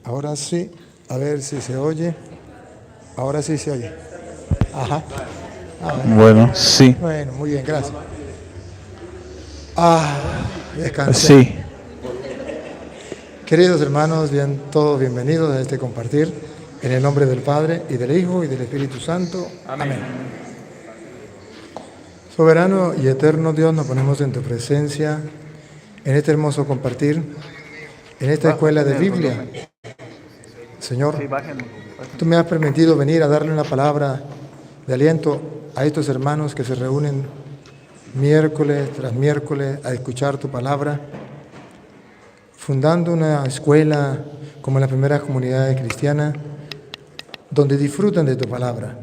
Ahora sí, a ver si se oye. Ahora sí se oye. Ajá. Bueno, sí. Bueno, muy bien, gracias. Descansé. Sí. Queridos hermanos, todos bienvenidos a este compartir en el nombre del Padre y del Hijo y del Espíritu Santo. Amén. Soberano y eterno Dios, nos ponemos en tu presencia en este hermoso compartir, en esta escuela de Biblia. Señor, tú me has permitido venir a darle una palabra de aliento a estos hermanos que se reúnen miércoles tras miércoles a escuchar tu palabra, fundando una escuela como las primeras comunidades cristianas, donde disfrutan de tu palabra.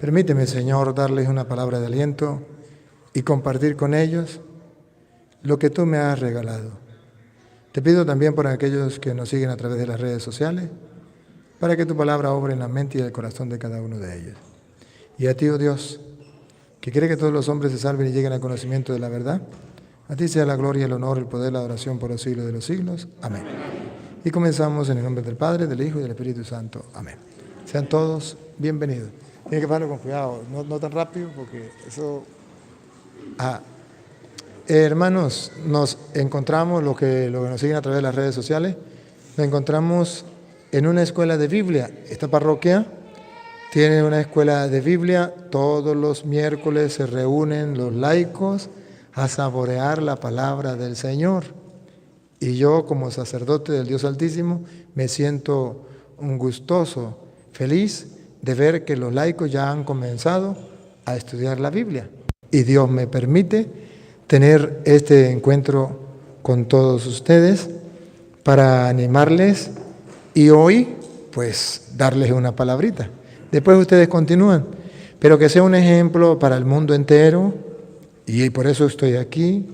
Permíteme, Señor, darles una palabra de aliento y compartir con ellos lo que tú me has regalado. Te pido también por aquellos que nos siguen a través de las redes sociales, para que tu palabra obre en la mente y el corazón de cada uno de ellos. Y a ti, oh Dios, que quiere que todos los hombres se salven y lleguen al conocimiento de la verdad, a ti sea la gloria, el honor, el poder, la adoración por los siglos de los siglos. Amén. Y comenzamos en el nombre del Padre, del Hijo y del Espíritu Santo. Amén. Sean todos bienvenidos. Tienen que pasarlo con cuidado, no tan rápido, porque eso... hermanos, nos encontramos, los que nos siguen a través de las redes sociales, nos encontramos en una escuela de Biblia. Esta parroquia tiene una escuela de Biblia. Todos los miércoles se reúnen los laicos a saborear la palabra del Señor. Y yo, como sacerdote del Dios Altísimo, me siento gustoso, feliz de ver que los laicos ya han comenzado a estudiar la Biblia. Y Dios me permite tener este encuentro con todos ustedes para animarles y hoy, pues, darles una palabrita. Después ustedes continúan, pero que sea un ejemplo para el mundo entero, y por eso estoy aquí,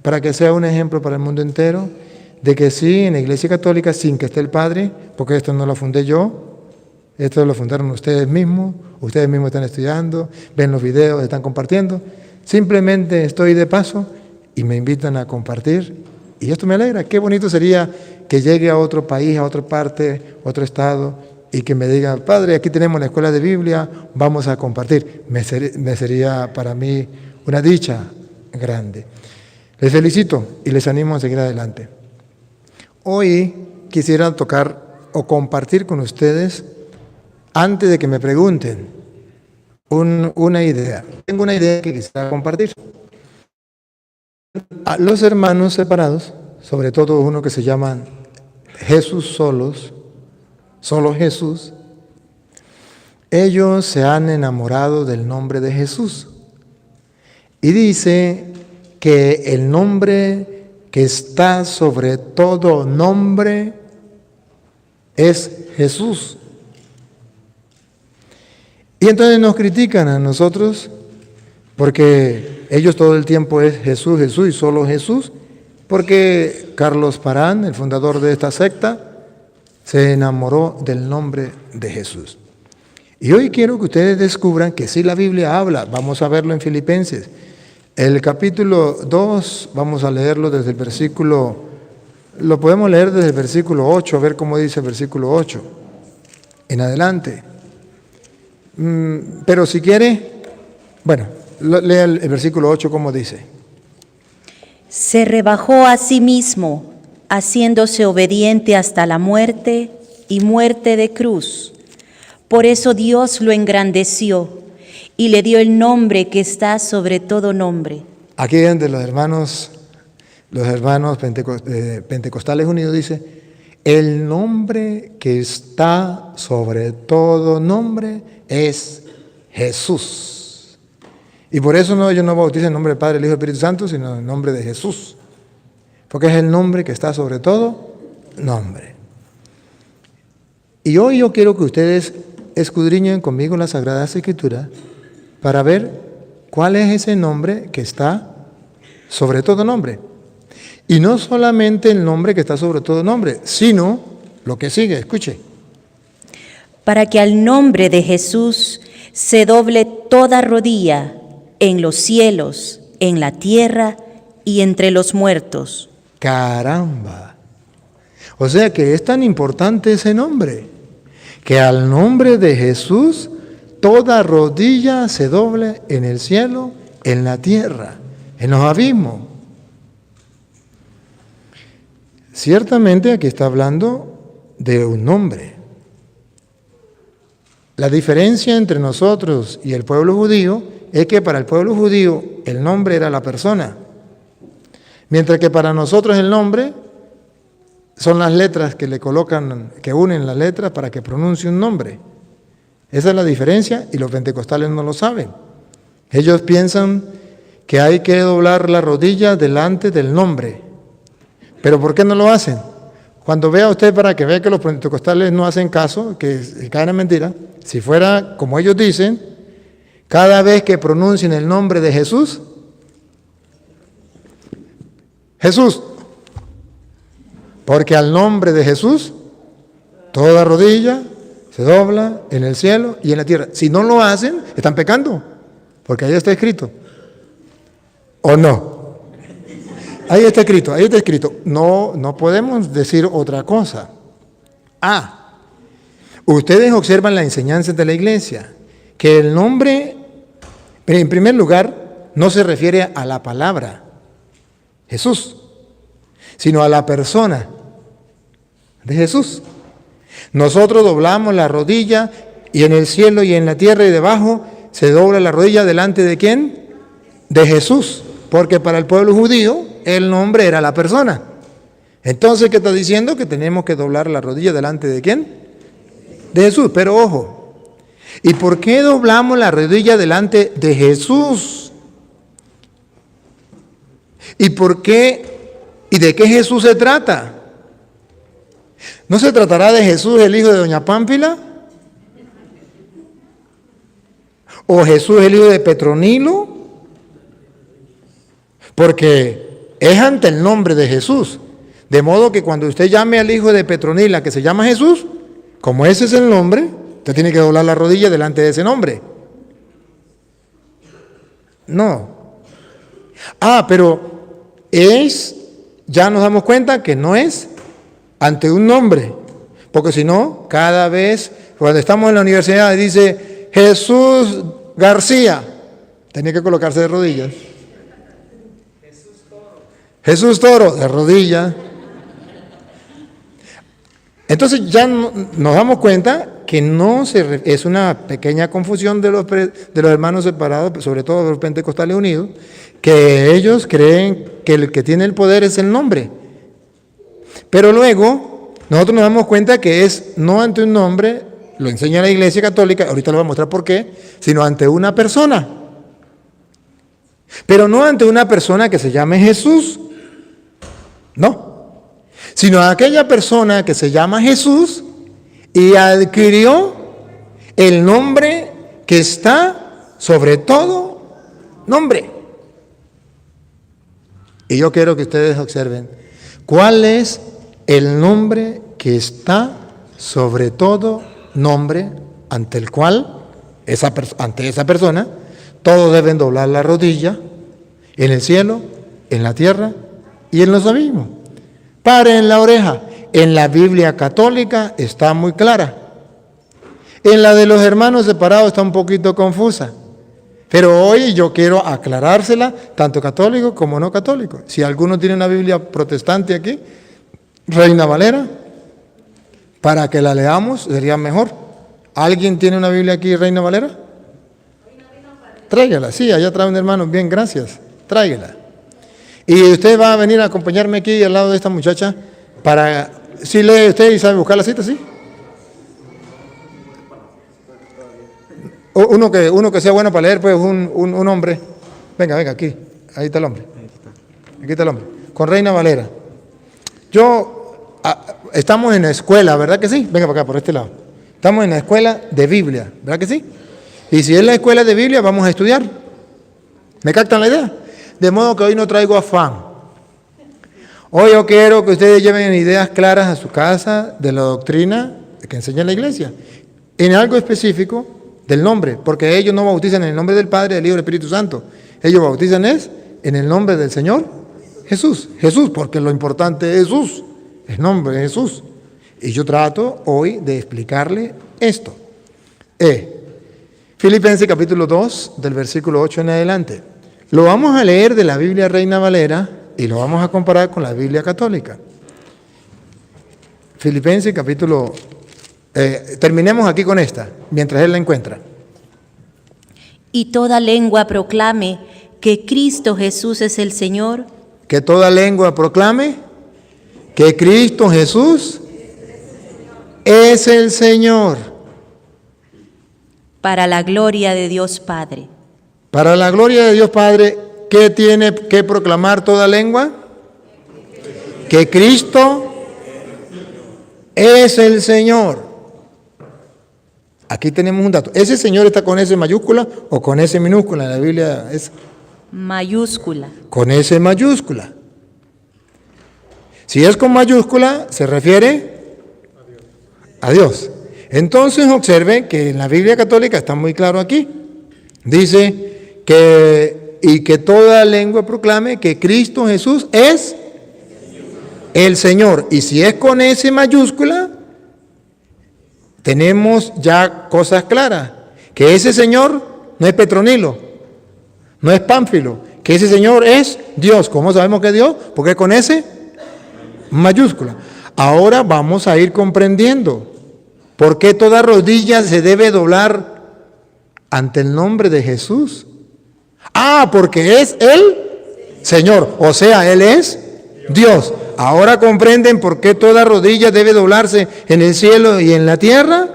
para que sea un ejemplo para el mundo entero, de que sí, en la Iglesia Católica, sin que esté el Padre, porque esto no lo fundé yo, esto lo fundaron ustedes mismos están estudiando, ven los videos, están compartiendo. Simplemente estoy de paso y me invitan a compartir y esto me alegra. Qué bonito sería que llegue a otro país, a otra parte, otro estado y que me diga, Padre, aquí tenemos la escuela de Biblia, vamos a compartir. Me sería para mí una dicha grande. Les felicito y les animo a seguir adelante. Hoy quisiera tocar o compartir con ustedes, antes de que me pregunten, una idea. Tengo una idea que quisiera compartir. A los hermanos separados, sobre todo uno que se llaman Jesús solos, solo Jesús, ellos se han enamorado del nombre de Jesús. Y dice que el nombre que está sobre todo nombre es Jesús. Y entonces nos critican a nosotros porque ellos todo el tiempo es Jesús, Jesús y solo Jesús, porque Carlos Parán, el fundador de esta secta, se enamoró del nombre de Jesús. Y hoy quiero que ustedes descubran que sí la Biblia habla, vamos a verlo en Filipenses. El capítulo 2, vamos a leerlo desde el versículo, lo podemos leer desde el versículo 8, a ver cómo dice el versículo 8, en adelante. Pero si quiere, bueno, lea el versículo 8, ¿cómo dice? Se rebajó a sí mismo, haciéndose obediente hasta la muerte y muerte de cruz. Por eso Dios lo engrandeció y le dio el nombre que está sobre todo nombre. Aquí donde los hermanos pentecostales unidos dice, el nombre que está sobre todo nombre es Jesús. Y por eso ellos no bautizan en nombre del Padre, el Hijo y el Espíritu Santo, sino en el nombre de Jesús. Porque es el nombre que está sobre todo nombre. Y hoy yo quiero que ustedes escudriñen conmigo la Sagrada Escritura para ver cuál es ese nombre que está sobre todo nombre. Y no solamente el nombre que está sobre todo nombre, sino lo que sigue, escuche. Para que al nombre de Jesús se doble toda rodilla en los cielos, en la tierra y entre los muertos. Caramba, O sea que es tan importante ese nombre, que al nombre de Jesús toda rodilla se doble en el cielo, en la tierra, en los abismos. Ciertamente aquí está hablando de un nombre. La diferencia entre nosotros y el pueblo judío es que para el pueblo judío el nombre era la persona, mientras que para nosotros el nombre son las letras que le colocan, que unen las letras para que pronuncie un nombre. Esa es la diferencia y los pentecostales no lo saben. Ellos piensan que hay que doblar la rodilla delante del nombre. ¿Pero por qué no lo hacen? Cuando vea usted, para que vea que los pentecostales no hacen caso, que caen en mentira, si fuera como ellos dicen, cada vez que pronuncien el nombre de Jesús, Jesús, porque al nombre de Jesús, toda rodilla se dobla en el cielo y en la tierra. Si no lo hacen, están pecando, porque ahí está escrito. ¿O no? Ahí está escrito, ahí está escrito. No podemos decir otra cosa. Ustedes observan la enseñanza de la iglesia, que el nombre, en primer lugar, no se refiere a la palabra Jesús, sino a la persona de Jesús. Nosotros doblamos la rodilla y en el cielo y en la tierra y debajo se dobla la rodilla delante de ¿quién? De Jesús, porque para el pueblo judío el nombre era la persona. Entonces, ¿qué está diciendo? Que tenemos que doblar la rodilla delante de ¿quién? De Jesús. Pero ojo, ¿y por qué doblamos la rodilla delante de Jesús? ¿Y por qué? ¿Y de qué Jesús se trata? ¿No se tratará de Jesús, el hijo de doña Pámpila? ¿O Jesús, el hijo de Petronilo? Porque es ante el nombre de Jesús. De modo que cuando usted llame al hijo de Petronila, que se llama Jesús, como ese es el nombre, usted tiene que doblar la rodilla delante de ese nombre. No. Pero ya nos damos cuenta que no es ante un nombre. Porque si no, cada vez, cuando estamos en la universidad, dice Jesús García, tenía que colocarse de rodillas. Jesús Toro, de rodillas. Entonces ya nos damos cuenta que es una pequeña confusión de los hermanos separados, sobre todo de los pentecostales unidos, que ellos creen que el que tiene el poder es el nombre. Pero luego nosotros nos damos cuenta que es no ante un nombre, lo enseña la Iglesia Católica, ahorita le voy a mostrar por qué, sino ante una persona. Pero no ante una persona que se llame Jesús, no, sino a aquella persona que se llama Jesús y adquirió el nombre que está sobre todo nombre. Y yo quiero que ustedes observen, ¿cuál es el nombre que está sobre todo nombre ante el cual, ante esa persona, todos deben doblar la rodilla en el cielo, en la tierra y en los abismos? Paren la oreja. En la Biblia católica está muy clara. En la de los hermanos separados está un poquito confusa. Pero hoy yo quiero aclarársela, tanto católico como no católico. Si alguno tiene una Biblia protestante aquí, Reina Valera, para que la leamos sería mejor. ¿Alguien tiene una Biblia aquí, Reina Valera? Tráigala, sí, allá trae un hermano, bien, gracias, tráigala. Y usted va a venir a acompañarme aquí al lado de esta muchacha para, si lee usted y sabe buscar la cita, ¿sí? Uno que sea bueno para leer, pues un hombre. Venga, aquí, ahí está el hombre. Aquí está el hombre, con Reina Valera. Estamos en la escuela, ¿verdad que sí? Venga para acá, por este lado. Estamos en la escuela de Biblia, ¿verdad que sí? Y si es la escuela de Biblia, vamos a estudiar. ¿Me captan la idea? De modo que hoy no traigo afán. Hoy yo quiero que ustedes lleven ideas claras a su casa de la doctrina que enseña la iglesia. En algo específico del nombre, porque ellos no bautizan en el nombre del Padre, del Hijo y del Espíritu Santo. Ellos bautizan en el nombre del Señor Jesús. Jesús, porque lo importante es Jesús. el nombre de Jesús. Y yo trato hoy de explicarle esto. Filipenses capítulo 2, del versículo 8 en adelante. Lo vamos a leer de la Biblia Reina Valera y lo vamos a comparar con la Biblia católica. Filipenses capítulo... terminemos aquí con esta, mientras él la encuentra. Y toda lengua proclame que Cristo Jesús es el Señor. Que toda lengua proclame que Cristo Jesús es el Señor. Para la gloria de Dios Padre. Para la gloria de Dios Padre, ¿qué tiene que proclamar toda lengua? Que Cristo es el Señor. Aquí tenemos un dato. ¿Ese Señor está con S mayúscula o con S minúscula en la Biblia? Es Mayúscula. con S mayúscula. Si es con mayúscula, se refiere a Dios. Entonces observen que en la Biblia católica está muy claro aquí. Dice que toda lengua proclame que Cristo Jesús es el Señor. Y si es con S mayúscula, tenemos ya cosas claras. Que ese Señor no es Petronilo, no es Pánfilo, que ese Señor es Dios. ¿Cómo sabemos que es Dios? Porque es con S mayúscula. Ahora vamos a ir comprendiendo por qué toda rodilla se debe doblar ante el nombre de Jesús. Porque es el Señor, o sea, Él es Dios. Ahora comprenden por qué toda rodilla debe doblarse en el cielo y en la tierra.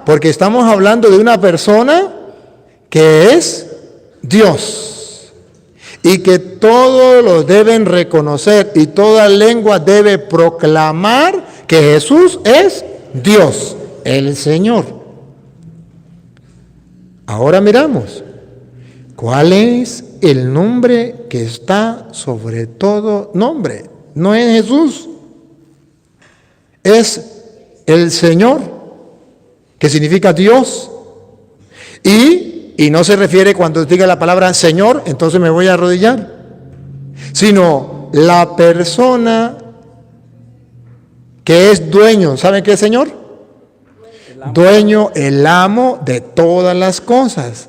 Porque estamos hablando de una persona que es Dios. Y que todos lo deben reconocer y toda lengua debe proclamar que Jesús es Dios, el Señor. Ahora miramos, ¿cuál es el nombre que está sobre todo nombre? No es Jesús, es el Señor, que significa Dios. Y no se refiere cuando diga la palabra Señor, entonces me voy a arrodillar, sino la persona que es dueño. ¿Saben qué es Señor? Dueño, el amo de todas las cosas.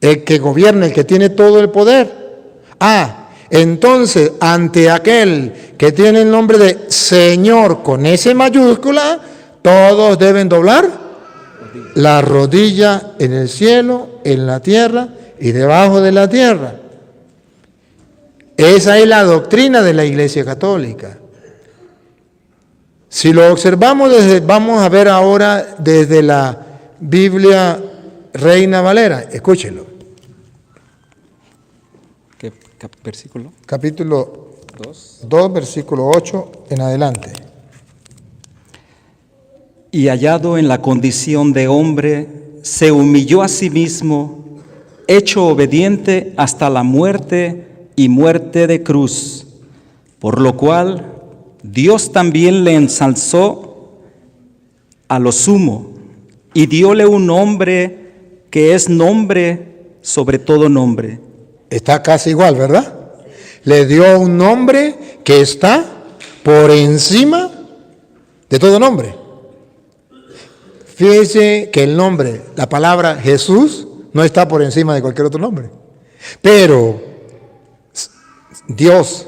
El que gobierna, el que tiene todo el poder. Entonces, ante aquel que tiene el nombre de Señor con S mayúscula, todos deben doblar la rodilla en el cielo, en la tierra y debajo de la tierra. Esa es la doctrina de la Iglesia Católica. Si lo observamos vamos a ver ahora desde la Biblia Reina Valera. Escúchenlo. ¿Qué versículo? Capítulo 2, versículo 8 en adelante. Y hallado en la condición de hombre, se humilló a sí mismo, hecho obediente hasta la muerte y muerte de cruz, por lo cual Dios también le ensalzó a lo sumo y dióle un nombre que es nombre sobre todo nombre. Está casi igual, ¿verdad? Le dio un nombre que está por encima de todo nombre. Fíjense que el nombre, la palabra Jesús, no está por encima de cualquier otro nombre. Pero Dios,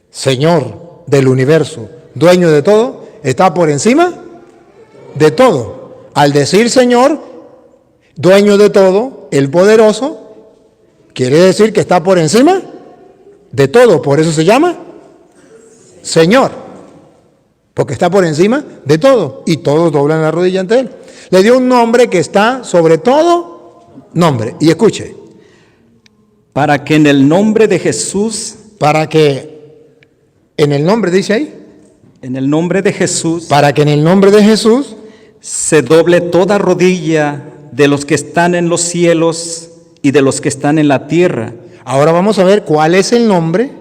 Señor del universo, dueño de todo, está por encima de todo. Al decir Señor, dueño de todo, el poderoso, quiere decir que está por encima de todo. Por eso se llama Señor. Porque está por encima de todo. Y todos doblan la rodilla ante Él. Le dio un nombre que está sobre todo nombre. Y escuche. Para que en el nombre de Jesús. Para que en el nombre, dice ahí. En el nombre de Jesús. Para que en el nombre de Jesús. Se doble toda rodilla de los que están en los cielos y de los que están en la tierra. Ahora vamos a ver cuál es el nombre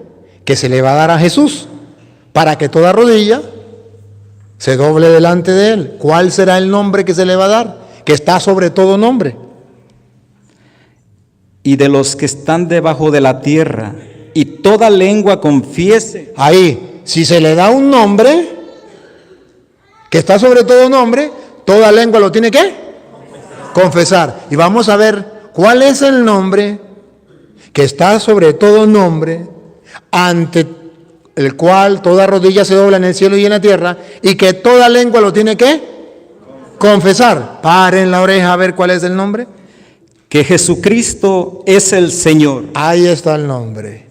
que se le va a dar a Jesús. Para que toda rodilla se doble delante de Él. ¿Cuál será el nombre que se le va a dar? Que está sobre todo nombre. Y de los que están debajo de la tierra, y toda lengua confiese. Ahí, si se le da un nombre, que está sobre todo nombre, toda lengua lo tiene que confesar. Y vamos a ver cuál es el nombre que está sobre todo nombre, ante el cual toda rodilla se dobla en el cielo y en la tierra, y que toda lengua lo tiene que confesar. Paren la oreja a ver cuál es el nombre. Que Jesucristo es el Señor. Ahí está el nombre.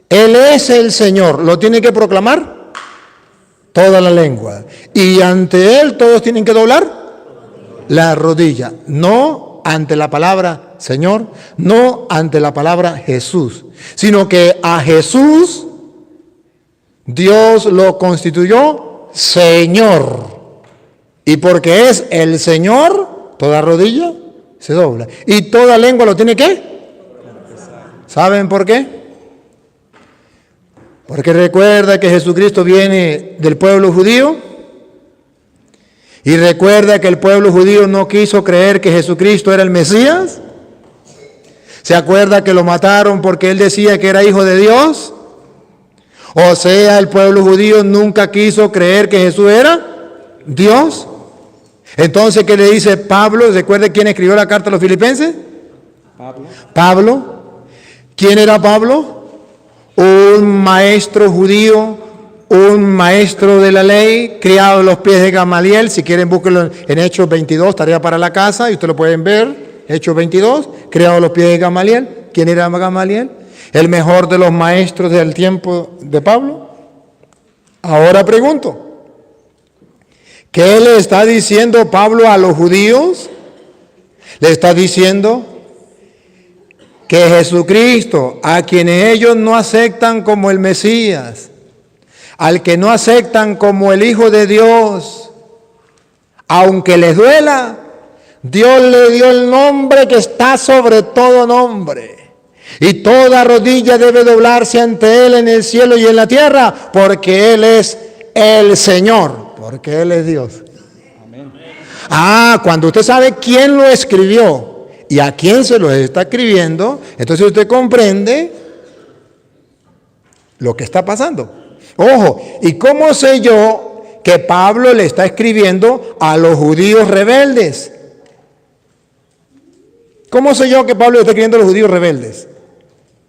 Él es el Señor. ¿Lo tiene que proclamar? Toda la lengua. Y ante Él todos tienen que doblar la rodilla. No ante la palabra Señor, no ante la palabra Jesús, sino que a Jesús Dios lo constituyó Señor. Y porque es el Señor, toda rodilla se dobla. Y toda lengua lo tiene que. ¿Saben por qué? Porque recuerda que Jesucristo viene del pueblo judío. Y recuerda que el pueblo judío no quiso creer que Jesucristo era el Mesías. ¿Se acuerda que lo mataron porque él decía que era hijo de Dios? O sea, el pueblo judío nunca quiso creer que Jesús era Dios. Entonces, ¿qué le dice Pablo? ¿Recuerda quién escribió la carta a los filipenses? Pablo. ¿Quién era Pablo? Un maestro judío, un maestro de la ley, criado a los pies de Gamaliel. Si quieren, búsquenlo en Hechos 22, tarea para la casa, y ustedes lo pueden ver. Hechos 22, criado a los pies de Gamaliel. ¿Quién era Gamaliel? El mejor de los maestros del tiempo de Pablo. Ahora pregunto, ¿qué le está diciendo Pablo a los judíos? Le está diciendo que Jesucristo, a quienes ellos no aceptan como el Mesías, al que no aceptan como el Hijo de Dios, aunque les duela, Dios le dio el nombre que está sobre todo nombre. Y toda rodilla debe doblarse ante Él en el cielo y en la tierra, porque Él es el Señor, porque Él es Dios. Amén. Cuando usted sabe quién lo escribió y a quién se lo está escribiendo, entonces usted comprende lo que está pasando. Ojo, ¿y cómo sé yo que Pablo le está escribiendo a los judíos rebeldes? ¿Cómo sé yo que Pablo le está escribiendo a los judíos rebeldes?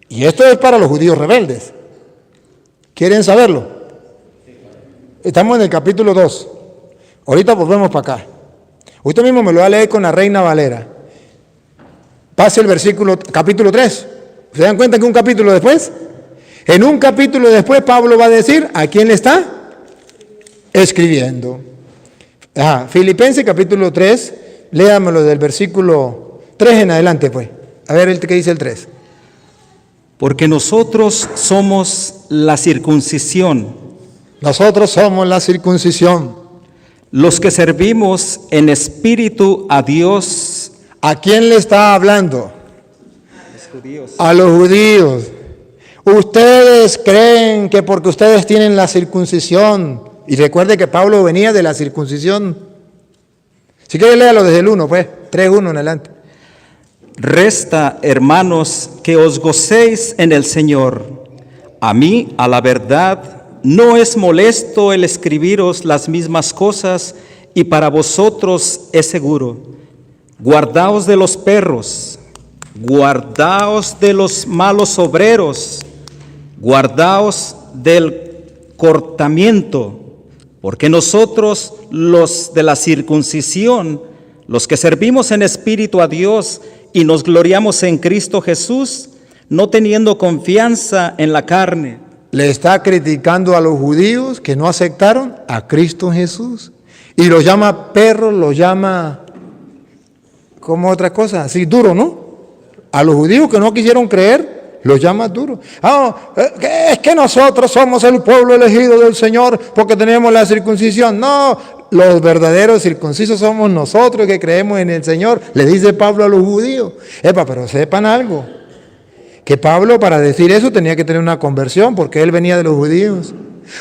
Y esto es para los judíos rebeldes. ¿Quieren saberlo? Estamos en el capítulo 2. Ahorita volvemos para acá. Usted mismo me lo va a leer con la Reina Valera. Pase el capítulo 3. ¿Se dan cuenta que un capítulo después? En un capítulo después Pablo va a decir a quién le está escribiendo. Filipenses capítulo 3, léamelo del versículo 3 en adelante, pues. A ver qué dice el 3. Porque nosotros somos la circuncisión. Nosotros somos la circuncisión. Los que servimos en espíritu a Dios. ¿A quién le está hablando? Los judíos. A los judíos. Ustedes creen que porque ustedes tienen la circuncisión, y recuerde que Pablo venía de la circuncisión. Si quiere, léalo desde el 1, pues, 3:1 en adelante. Resta, hermanos, que os gocéis en el Señor. A mí, a la verdad, no es molesto el escribiros las mismas cosas, y para vosotros es seguro. Guardaos de los perros, guardaos de los malos obreros, guardaos del cortamiento, porque nosotros, los de la circuncisión, los que servimos en espíritu a Dios y nos gloriamos en Cristo Jesús, no teniendo confianza en la carne. Le está criticando a los judíos que no aceptaron a Cristo Jesús. Y los llama perros, los llama como otra cosa, así duro, ¿no? A los judíos que no quisieron creer, los llama duro. Es que nosotros somos el pueblo elegido del Señor porque tenemos la circuncisión. No, los verdaderos circuncisos somos nosotros que creemos en el Señor, le dice Pablo a los judíos. Pero sepan algo, que Pablo para decir eso tenía que tener una conversión, porque él venía de los judíos.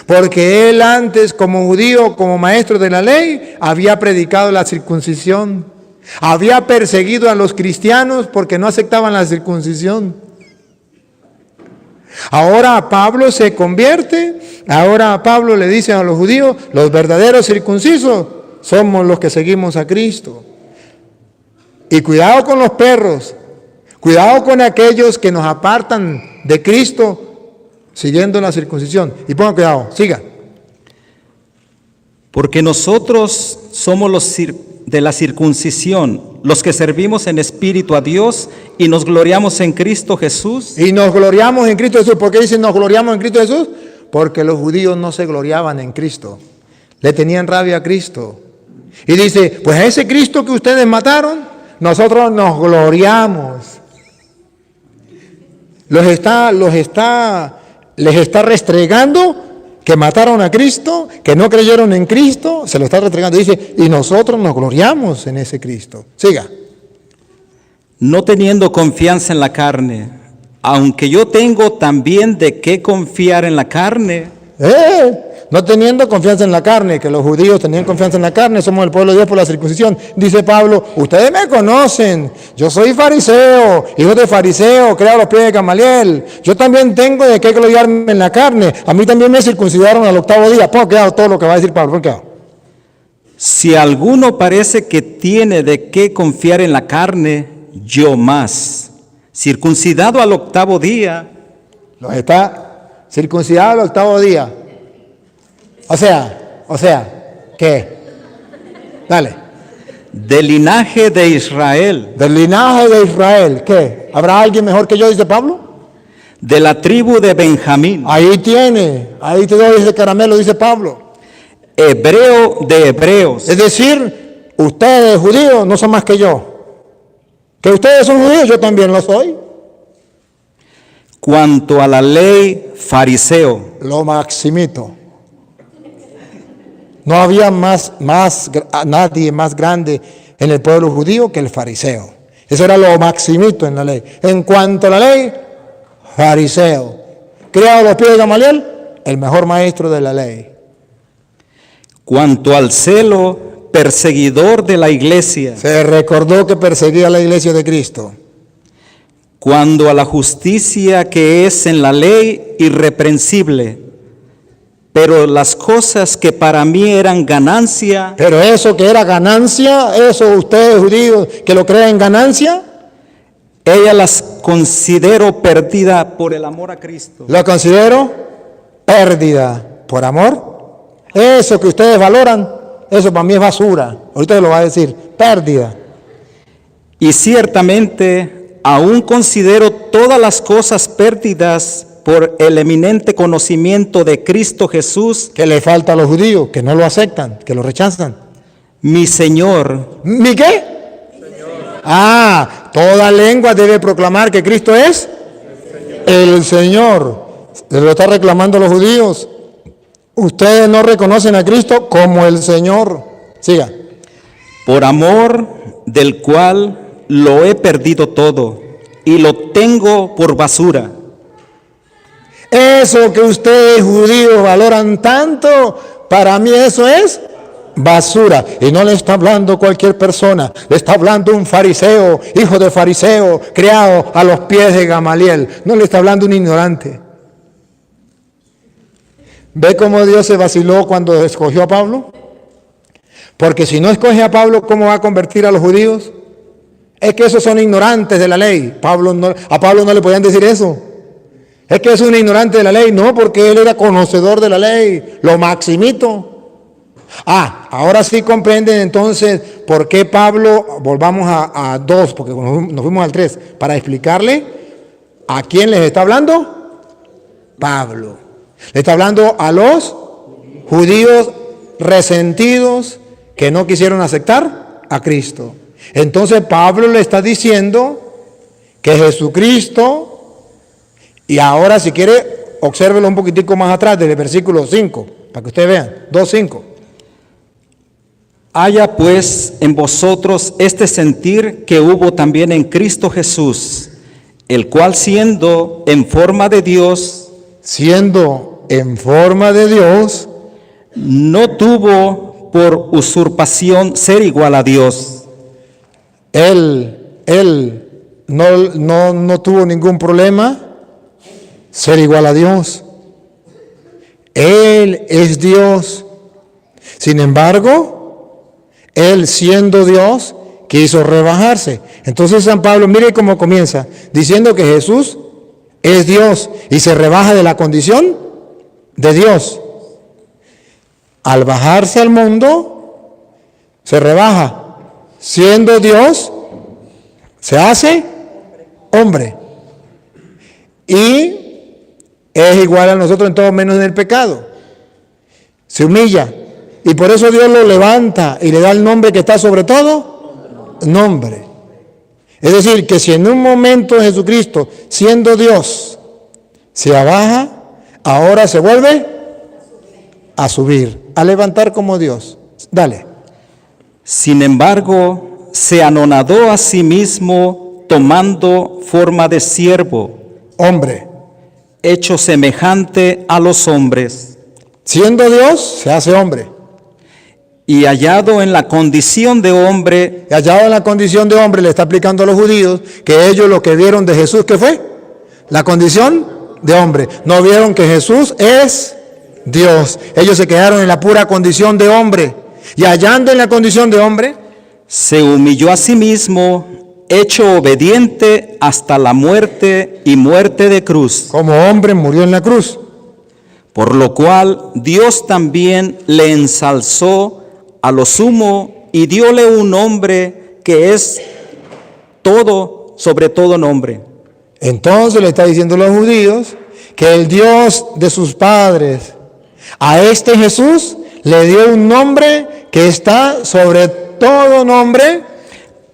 Porque él antes, como judío, como maestro de la ley, había predicado la circuncisión. Había perseguido a los cristianos porque no aceptaban la circuncisión. Ahora Pablo se convierte Ahora a Pablo le dice a los judíos, los verdaderos circuncisos somos los que seguimos a Cristo. Y cuidado con los perros, cuidado con aquellos que nos apartan de Cristo siguiendo la circuncisión. Y pongan cuidado, siga. Porque nosotros somos los de la circuncisión, los que servimos en espíritu a Dios y nos gloriamos en Cristo Jesús. Y nos gloriamos en Cristo Jesús. ¿Por qué dicen nos gloriamos en Cristo Jesús? Porque los judíos no se gloriaban en Cristo. Le tenían rabia a Cristo. Y dice, pues a ese Cristo que ustedes mataron, nosotros nos gloriamos. Les está restregando que mataron a Cristo, que no creyeron en Cristo, se lo está restregando. Dice, y nosotros nos gloriamos en ese Cristo. Siga. No teniendo confianza en la carne, aunque yo tengo también de qué confiar en la carne. No teniendo confianza en la carne, que los judíos tenían confianza en la carne, somos el pueblo de Dios por la circuncisión. Dice Pablo, ustedes me conocen, yo soy fariseo, hijo de fariseo, criado a los pies de Gamaliel. Yo también tengo de qué gloriarme en la carne. A mí también me circuncidaron al 8º día. Pongo cuidado todo lo que va a decir Pablo, pongo cuidado. Si alguno parece que tiene de qué confiar en la carne, yo más. Circuncidado al 8º día. Los está circuncidado al 8º día. O sea, ¿qué? Dale. Del linaje de Israel. Del linaje de Israel, ¿qué? ¿Habrá alguien mejor que yo, dice Pablo? De la tribu de Benjamín. Ahí te doy ese caramelo, dice Pablo. Hebreo de hebreos. Es decir, ustedes judíos no son más que yo. Que ustedes son judíos, yo también lo soy. Cuanto a la ley, fariseo. Lo maximito. No había nadie más grande en el pueblo judío que el fariseo. Eso era lo maximito en la ley. En cuanto a la ley, fariseo. Criado a los pies de Gamaliel, el mejor maestro de la ley. Cuanto al celo, perseguidor de la iglesia. Se recordó que perseguía a la iglesia de Cristo. Cuando a la justicia que es en la ley, irreprensible. Pero las cosas que para mí eran ganancia. Pero eso que era ganancia, eso ustedes judíos que lo creen ganancia. Ellas las considero pérdida por el amor a Cristo. Lo considero pérdida por amor. Eso que ustedes valoran, eso para mí es basura. Ahorita lo va a decir, pérdida. Y ciertamente aún considero todas las cosas pérdidas por el eminente conocimiento de Cristo Jesús. Que le falta a los judíos, que no lo aceptan, que lo rechazan. Mi Señor. ¿Mi qué? Señor. Toda lengua debe proclamar que Cristo es el Señor. Se lo está reclamando a los judíos. Ustedes no reconocen a Cristo como el Señor. Siga. Por amor del cual lo he perdido todo y lo tengo por basura. Eso que ustedes judíos valoran tanto, para mí eso es basura. Y no le está hablando cualquier persona, le está hablando un fariseo, hijo de fariseo, criado a los pies de Gamaliel. No le está hablando un ignorante. ¿Ve cómo Dios se vaciló cuando escogió a Pablo? Porque si no escoge a Pablo, ¿cómo va a convertir a los judíos? Es que esos son ignorantes de la ley. A Pablo no le podían decir eso. Es que es un ignorante de la ley. No, porque él era conocedor de la ley. Lo maximito. Ahora sí comprenden entonces por qué Pablo, volvamos a 2, porque nos fuimos al 3, para explicarle a quién les está hablando. Pablo. Le está hablando a los judíos resentidos que no quisieron aceptar a Cristo. Entonces Pablo le está diciendo que Jesucristo, y ahora si quiere, obsérvelo un poquitico más atrás del versículo 5, para que ustedes vean, 2:5. Haya pues en vosotros este sentir que hubo también en Cristo Jesús, el cual siendo en forma de Dios, no tuvo por usurpación ser igual a Dios. Él no tuvo ningún problema ser igual a Dios. Él es Dios. Sin embargo, Él siendo Dios, quiso rebajarse. Entonces San Pablo, mire cómo comienza, diciendo que Jesús es Dios y se rebaja de la condición de Dios. Al bajarse al mundo, se rebaja. Siendo Dios, se hace hombre. Y es igual a nosotros en todo menos en el pecado. Se humilla. Y por eso Dios lo levanta y le da el nombre que está sobre todo nombre. Es decir, que si en un momento Jesucristo, siendo Dios, se abaja, ahora se vuelve a subir, a levantar como Dios. Dale. Sin embargo, se anonadó a sí mismo tomando forma de siervo, Hombre. hecho semejante a los hombres, Siendo Dios, se hace hombre. y hallado en la condición de hombre, Y hallado en la condición de hombre, le está aplicando a los judíos que ellos lo que vieron de Jesús, ¿qué fue? La condición de hombre. No vieron que Jesús es Dios. Ellos se quedaron en la pura condición de hombre. Y hallando en la condición de hombre, se humilló a sí mismo, hecho obediente hasta la muerte y muerte de cruz, como hombre murió en la cruz. por lo cual Dios también le ensalzó a lo sumo y dióle un nombre que es todo, sobre todo nombre. Entonces le está diciendo a los judíos que el Dios de sus padres, a este Jesús, le dio un nombre que está sobre todo nombre,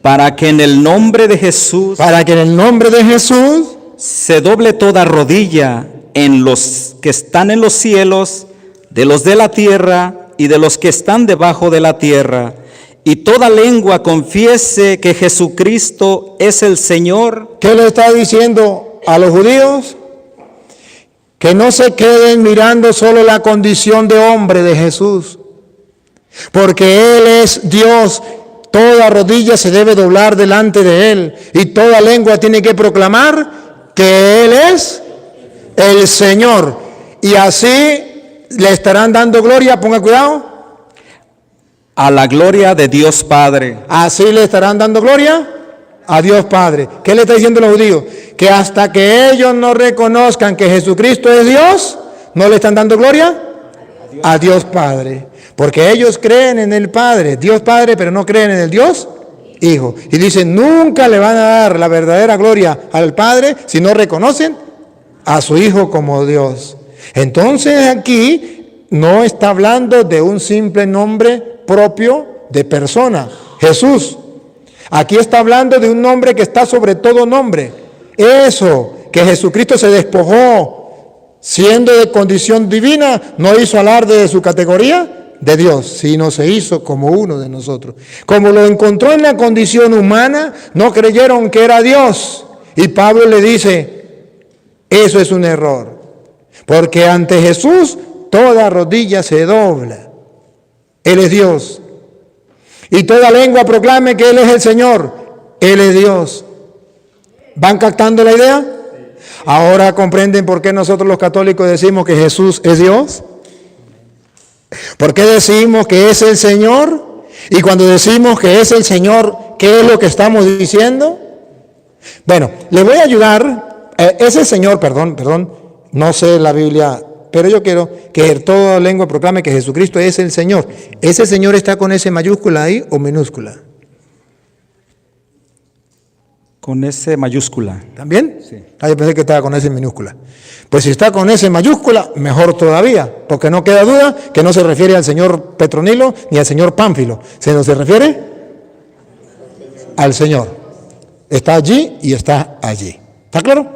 Para que en el nombre de Jesús para que en el nombre de Jesús se doble toda rodilla en los que están en los cielos, de los de la tierra y de los que están debajo de la tierra, y toda lengua confiese que Jesucristo es el Señor. ¿qué le está diciendo a los judíos? Que no se queden mirando solo la condición de hombre de Jesús, porque Él es Dios. Toda rodilla se debe doblar delante de Él y toda lengua tiene que proclamar que Él es el Señor. Y así le estarán dando gloria, ponga cuidado, A la gloria de Dios Padre. así le estarán dando gloria a Dios Padre. ¿Qué le está diciendo a los judíos? Que hasta que ellos no reconozcan que Jesucristo es Dios, no le están dando gloria a Dios Padre. Porque ellos creen en el Padre, Dios Padre, pero no creen en el Dios Hijo. Y dicen, nunca le van a dar la verdadera gloria al Padre si no reconocen a su Hijo como Dios. Entonces aquí no está hablando de un simple nombre propio de persona, Jesús. Aquí está hablando de un nombre que está sobre todo nombre. Eso, que Jesucristo se despojó, siendo de condición divina, no hizo alarde de su categoría de Dios, sino se hizo como uno de nosotros. Como lo encontró en la condición humana, no creyeron que era Dios. Y Pablo le dice, eso es un error. Porque ante Jesús toda rodilla se dobla. Él es Dios. Y toda lengua proclame que Él es el Señor. Él es Dios. ¿Van captando la idea? Ahora comprenden por qué nosotros los católicos decimos que Jesús es Dios. ¿Por qué decimos que es el Señor? Y cuando decimos que es el Señor, ¿qué es lo que estamos diciendo? Bueno, le voy a ayudar. Ese Señor, perdón, no sé la Biblia, pero yo quiero que toda lengua proclame que Jesucristo es el Señor. ¿Ese Señor está con S mayúscula ahí o minúscula? Con S mayúscula. ¿También? Sí. Yo pensé que estaba con S minúscula. Pues si está con S mayúscula, mejor todavía, porque no queda duda que no se refiere al señor Petronilo ni al señor Pánfilo, sino se refiere al Señor. Está allí y está allí. ¿Está claro?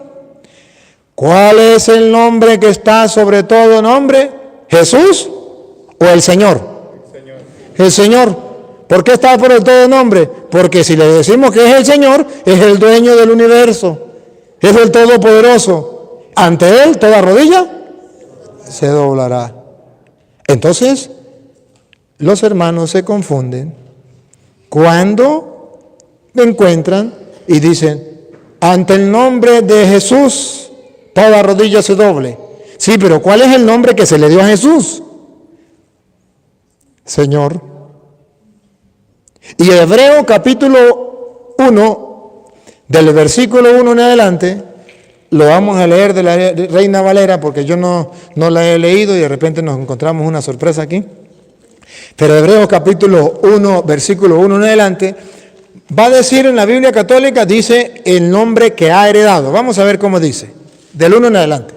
¿Cuál es el nombre que está sobre todo nombre? ¿Jesús o el Señor? El Señor. ¿Por qué está por el todo nombre? Porque si le decimos que es el Señor, es el dueño del universo, es el todopoderoso. Ante Él toda rodilla se doblará. Entonces, los hermanos se confunden cuando me encuentran y dicen, ante el nombre de Jesús, toda rodilla se doble. Sí, pero ¿cuál es el nombre que se le dio a Jesús? Señor. Y Hebreo capítulo 1, del versículo 1 en adelante, lo vamos a leer de la Reina Valera, porque yo no la he leído y de repente nos encontramos una sorpresa aquí. Pero Hebreo capítulo 1, versículo 1 en adelante, va a decir en la Biblia católica, dice el nombre que ha heredado. Vamos a ver cómo dice, del 1 en adelante.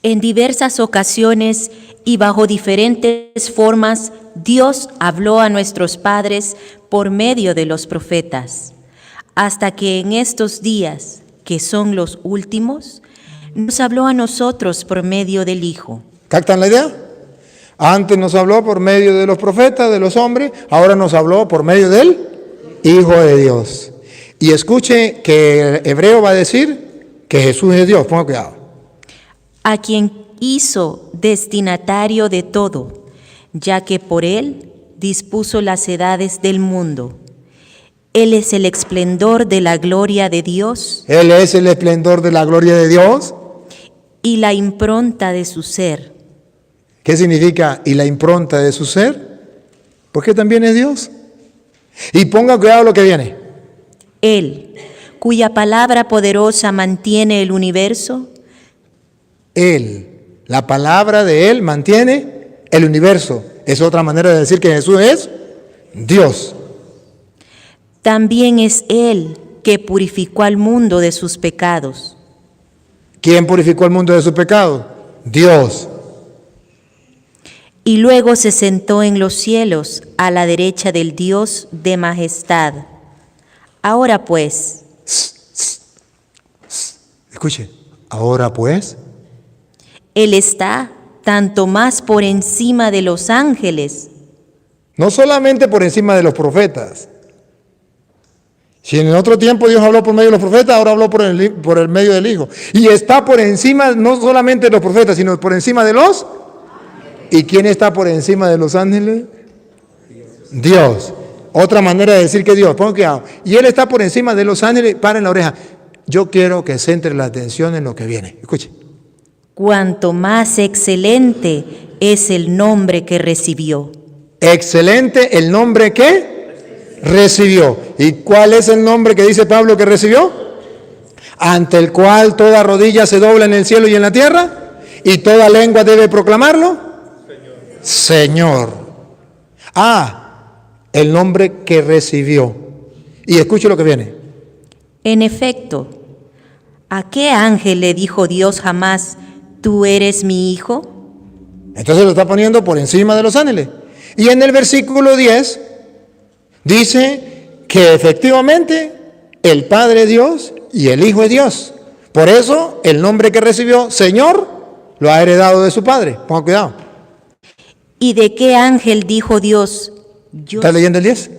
En diversas ocasiones y bajo diferentes formas, Dios habló a nuestros padres por medio de los profetas, hasta que en estos días, que son los últimos, nos habló a nosotros por medio del Hijo. ¿Captan la idea? Antes nos habló por medio de los profetas, de los hombres, ahora nos habló por medio del Hijo de Dios. Y escuche que Hebreo va a decir que Jesús es Dios, ponga cuidado. A quien hizo destinatario de todo, ya que por él dispuso las edades del mundo. Él es el esplendor de la gloria de Dios. Él es el esplendor de la gloria de Dios. Y la impronta de su ser. ¿Qué significa? Y la impronta de su ser. Porque también es Dios. Y ponga cuidado lo que viene. Él, cuya palabra poderosa mantiene el universo. Él, la palabra de Él mantiene el universo. Es otra manera de decir que Jesús es Dios. También es Él que purificó al mundo de sus pecados. ¿Quién purificó al mundo de sus pecados? Dios. Y luego se sentó en los cielos a la derecha del Dios de majestad. Ahora pues, Escuche, ahora pues, Él está tanto más por encima de los ángeles. no solamente por encima de los profetas. Si en otro tiempo Dios habló por medio de los profetas, ahora habló por el medio del Hijo. Y está por encima no solamente de los profetas, sino por encima de los... ¿Y quién está por encima de los ángeles? Dios. Otra manera de decir que Dios, pongan cuidado. Y Él está por encima de los ángeles, paren la oreja. Yo quiero que centre la atención en lo que viene. Escuche. Cuanto más excelente es el nombre que recibió. Excelente el nombre que recibió. ¿Y cuál es el nombre que dice Pablo que recibió? Ante el cual toda rodilla se dobla en el cielo y en la tierra, y toda lengua debe proclamarlo. Señor. El nombre que recibió. Y escuche lo que viene. En efecto, ¿a qué ángel le dijo Dios jamás, tú eres mi hijo? Entonces lo está poniendo por encima de los ángeles. Y en el versículo 10 dice que efectivamente el Padre es Dios y el Hijo es Dios. Por eso el nombre que recibió, Señor, lo ha heredado de su Padre. Ponga cuidado. ¿Y de qué ángel dijo Dios? Yo... ¿Está leyendo el 10?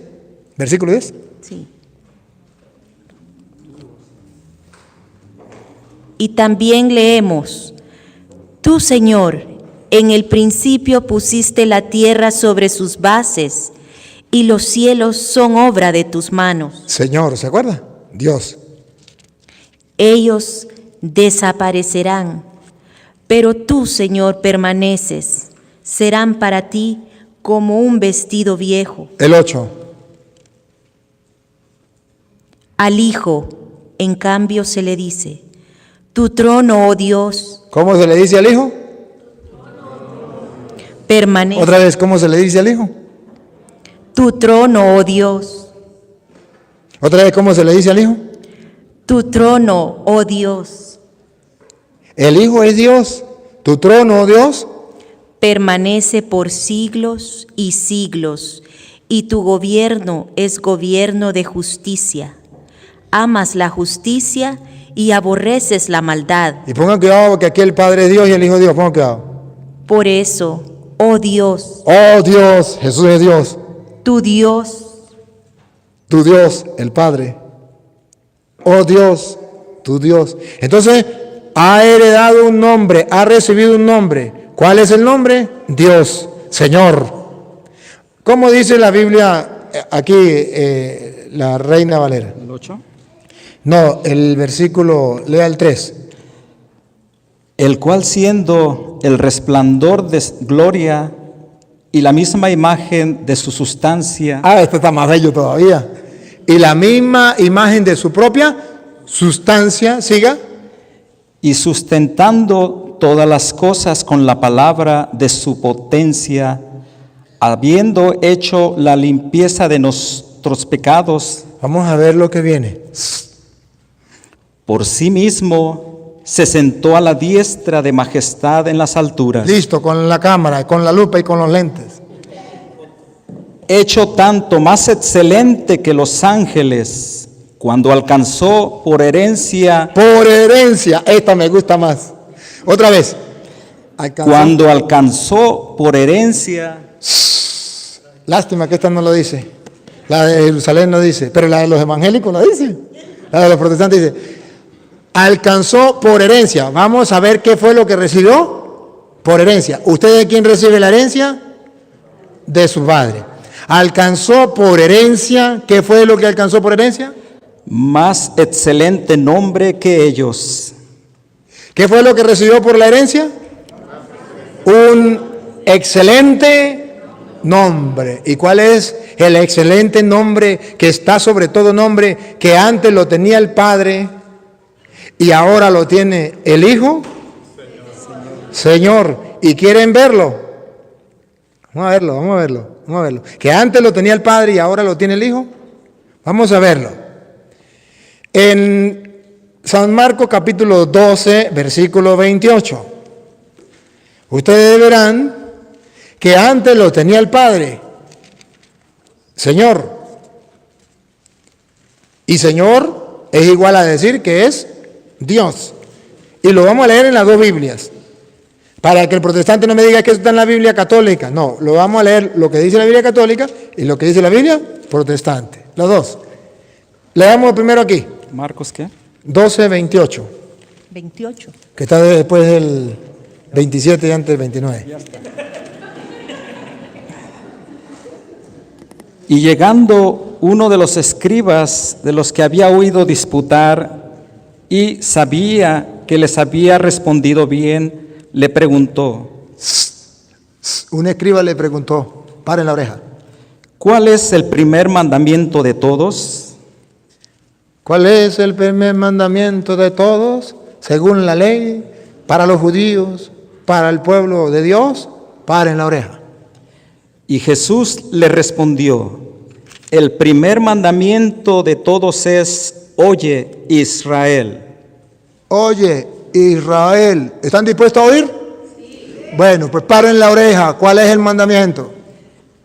Versículo 10. Sí. Y también leemos, tú, Señor, en el principio pusiste la tierra sobre sus bases, y los cielos son obra de tus manos. Señor, ¿se acuerda? Dios. Ellos desaparecerán, pero tú, Señor, permaneces. Serán para ti como un vestido viejo. El 8. Al Hijo, en cambio, se le dice, tu trono, oh Dios, ¿Cómo se le dice al Hijo? permanece. Otra vez, ¿cómo se le dice al Hijo? Tu trono, oh Dios, Otra vez, ¿cómo se le dice al Hijo? tu trono, oh Dios, El Hijo es Dios. Tu trono, oh Dios, permanece por siglos y siglos, y tu gobierno es gobierno de justicia. Amas la justicia y aborreces la maldad. y pongan cuidado porque aquí el Padre es Dios y el Hijo es Dios. Pongan cuidado. Por eso, oh Dios, Oh Dios, Jesús es Dios. tu Dios, Tu Dios, el Padre. Oh Dios, tu Dios. Entonces, ha heredado un nombre, ha recibido un nombre. ¿Cuál es el nombre? Dios, Señor. ¿Cómo dice la Biblia aquí, la Reina Valera? ¿El 8? No, el versículo, lea el 3. el cual siendo el resplandor de gloria y la misma imagen de su sustancia, Esto está más bello todavía. Y la misma imagen de su propia sustancia, siga, y sustentando todas las cosas con la palabra de su potencia, habiendo hecho la limpieza de nuestros pecados, vamos a ver lo que viene. por sí mismo se sentó a la diestra de majestad en las alturas. Listo, con la cámara, con la lupa y con los lentes. Hecho tanto más excelente que los ángeles, cuando alcanzó por herencia, Esta me gusta más. Otra vez. Alcanzó. cuando alcanzó por herencia Lástima que esta no lo dice. La de Jerusalén no dice, pero la de los evangélicos lo dice. La de los protestantes dice, alcanzó por herencia. Vamos a ver qué fue lo que recibió por herencia. ¿Usted de quién recibe la herencia? De su padre. Alcanzó por herencia. ¿Qué fue lo que alcanzó por herencia? más excelente nombre que ellos. ¿Qué fue lo que recibió por la herencia? Un excelente nombre. ¿Y cuál es el excelente nombre que está sobre todo nombre, que antes lo tenía el Padre y ahora lo tiene el Hijo? Señor. ¿Y quieren verlo? Vamos a verlo. Que antes lo tenía el Padre y ahora lo tiene el Hijo. Vamos a verlo. En San Marcos capítulo 12, versículo 28. Ustedes verán que antes lo tenía el Padre, Señor. Y Señor es igual a decir que es Dios. Y lo vamos a leer en las dos Biblias. Para que el protestante no me diga que eso está en la Biblia católica. No, lo vamos a leer lo que dice la Biblia católica y lo que dice la Biblia protestante. Los dos. Leamos primero aquí. ¿Marcos qué? 12, 28. 28. Que está después del 27 y antes del 29. Y llegando uno de los escribas de los que había oído disputar y sabía que les había respondido bien, le preguntó, Un escriba le preguntó, paren la oreja, ¿cuál es el primer mandamiento de todos? ¿cuál es el primer mandamiento de todos, según la ley, para los judíos, para el pueblo de Dios? Paren la oreja. Y Jesús le respondió, el primer mandamiento de todos es, oye, Israel. Oye, Israel, ¿están dispuestos a oír? Sí. Bueno, pues paren la oreja. ¿Cuál es el mandamiento?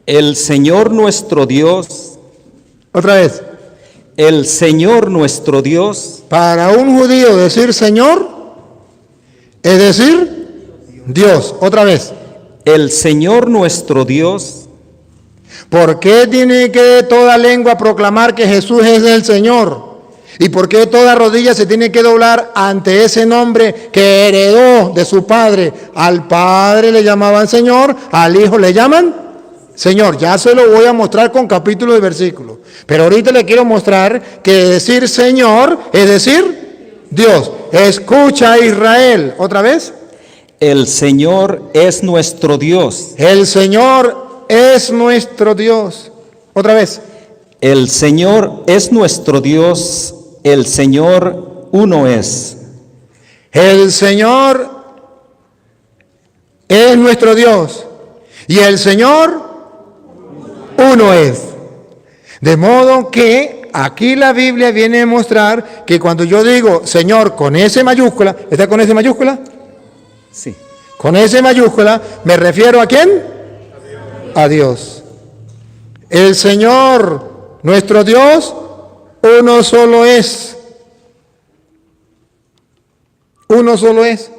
El Señor nuestro Dios. Otra vez. El Señor nuestro Dios. Para un judío decir Señor es decir Dios. Otra vez. El Señor nuestro Dios. ¿Por qué tiene que toda lengua proclamar que Jesús es el Señor? ¿Y por qué toda rodilla se tiene que doblar ante ese nombre que heredó de su Padre? Al Padre le llamaban Señor, al Hijo le llaman Señor. Ya se lo voy a mostrar con capítulo y versículo. Pero ahorita le quiero mostrar que decir Señor es decir Dios. Escucha, Israel. ¿Otra vez? El Señor es nuestro Dios. El Señor es nuestro Dios. Otra vez. El Señor es nuestro Dios. El Señor uno es. El Señor es nuestro Dios. Y el Señor uno es. De modo que aquí la Biblia viene a mostrar que cuando yo digo Señor con S mayúscula, ¿está con S mayúscula? Sí. Con S mayúscula, ¿me refiero a quién? A Dios. El Señor, nuestro Dios, uno solo es. Uno solo es.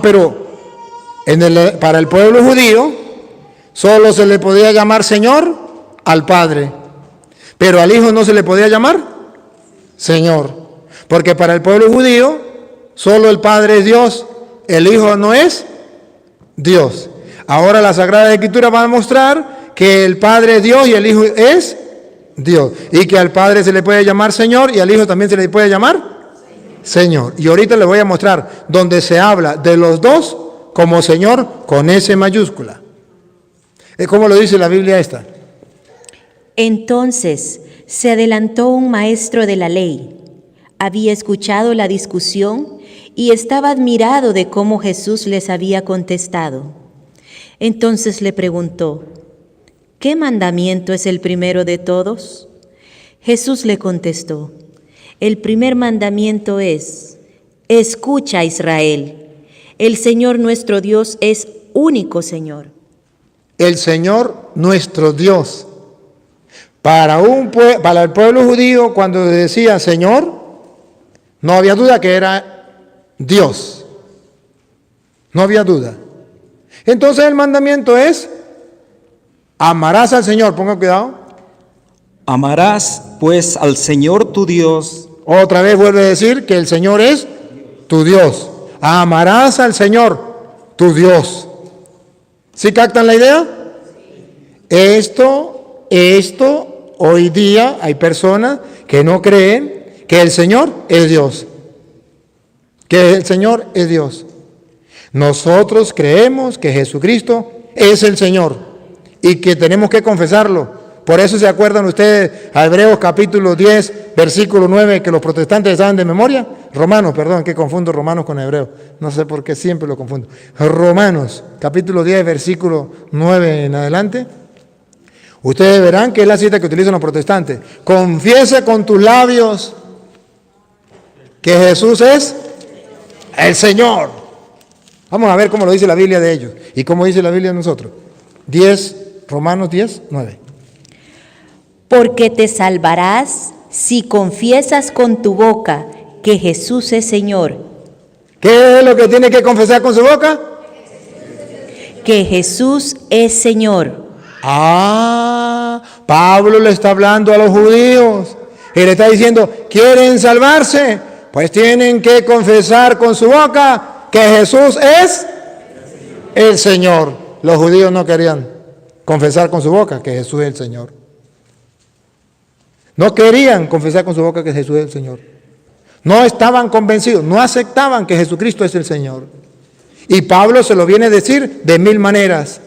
Pero para el pueblo judío, solo se le podía llamar Señor al Padre. Pero al Hijo no se le podía llamar Señor. Porque para el pueblo judío, solo el Padre es Dios. El Hijo no es Dios. Ahora la Sagrada Escritura va a mostrar que el Padre es Dios y el Hijo es Dios. Y que al Padre se le puede llamar Señor y al Hijo también se le puede llamar Señor. Y ahorita les voy a mostrar donde se habla de los dos como Señor con S mayúscula. ¿Cómo lo dice la Biblia esta? Entonces se adelantó un maestro de la ley. Había escuchado la discusión y estaba admirado de cómo Jesús les había contestado. Entonces le preguntó, ¿qué mandamiento es el primero de todos? Jesús le contestó, el primer mandamiento es, escucha Israel, el Señor nuestro Dios es único Señor. El Señor nuestro Dios. Para el pueblo judío, cuando decía Señor, no había duda que era Dios. No había duda. Entonces el mandamiento es, amarás al Señor, ponga cuidado. Amarás pues al Señor tu Dios. Otra vez vuelve a decir que el Señor es tu Dios. Amarás al Señor, tu Dios. ¿Sí captan la idea? Esto, hoy día hay personas que no creen que el Señor es Dios. Que el Señor es Dios. Nosotros creemos que Jesucristo es el Señor y que tenemos que confesarlo. Por eso se acuerdan ustedes a Hebreos capítulo 10, versículo 9, que los protestantes saben de memoria. Romanos, perdón, que confundo Romanos con Hebreos. No sé por qué siempre lo confundo. Romanos capítulo 10, versículo 9 en adelante. Ustedes verán que es la cita que utilizan los protestantes. Confiesa con tus labios que Jesús es el Señor. Vamos a ver cómo lo dice la Biblia de ellos y cómo dice la Biblia de nosotros. Romanos 10, 9. Porque te salvarás si confiesas con tu boca que Jesús es Señor. ¿Qué es lo que tiene que confesar con su boca? Que Jesús es Señor. Pablo le está hablando a los judíos y le está diciendo, ¿quieren salvarse? Pues tienen que confesar con su boca que Jesús es el Señor. Los judíos no querían confesar con su boca que Jesús es el Señor. No querían confesar con su boca que Jesús es el Señor. No estaban convencidos, no aceptaban que Jesucristo es el Señor. Y Pablo se lo viene a decir de mil maneras.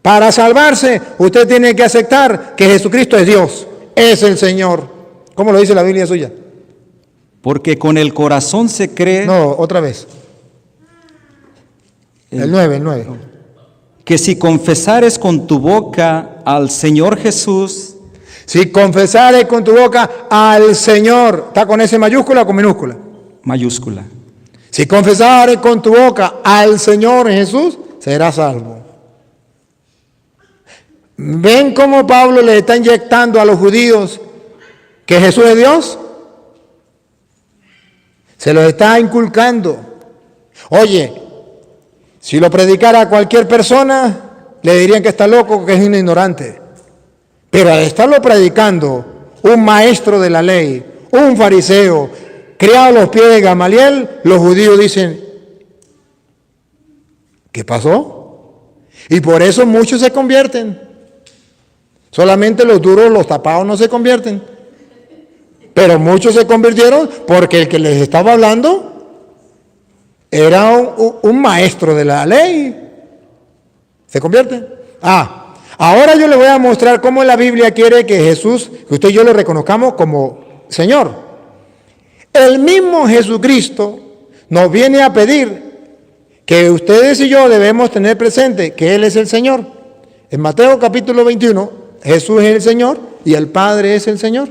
Para salvarse, usted tiene que aceptar que Jesucristo es Dios, es el Señor. ¿Cómo lo dice la Biblia suya? Porque con el corazón se cree. No, otra vez. El 9. Que si confesares con tu boca al Señor Jesús. Si confesares con tu boca al Señor, ¿está con S mayúscula o con minúscula? Mayúscula. Si confesares con tu boca al Señor Jesús, serás salvo. ¿Ven cómo Pablo le está inyectando a los judíos que Jesús es Dios? Se los está inculcando. Oye, si lo predicara a cualquier persona, le dirían que está loco, que es un ignorante. Pero al estarlo predicando un maestro de la ley, un fariseo, criado a los pies de Gamaliel, los judíos dicen, ¿qué pasó? Y por eso muchos se convierten. Solamente los duros, los tapados no se convierten. Pero muchos se convirtieron porque el que les estaba hablando era un maestro de la ley. ¿Se convierten? Ahora yo le voy a mostrar cómo la Biblia quiere que Jesús, que usted y yo lo reconozcamos como Señor. El mismo Jesucristo nos viene a pedir que ustedes y yo debemos tener presente que Él es el Señor. En Mateo capítulo 21, Jesús es el Señor y el Padre es el Señor.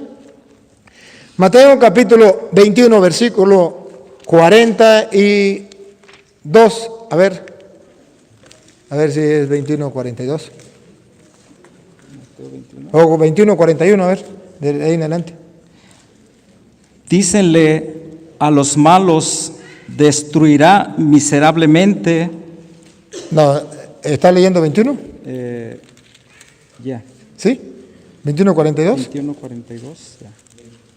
Mateo capítulo 21, versículo 42. A ver si es 21 o 42. O 21 o 41, a ver, de ahí en adelante. Dícenle a los malos, destruirá miserablemente. No, ¿está leyendo 21? Ya. ¿Sí? ¿21 42? 21, 42, ya.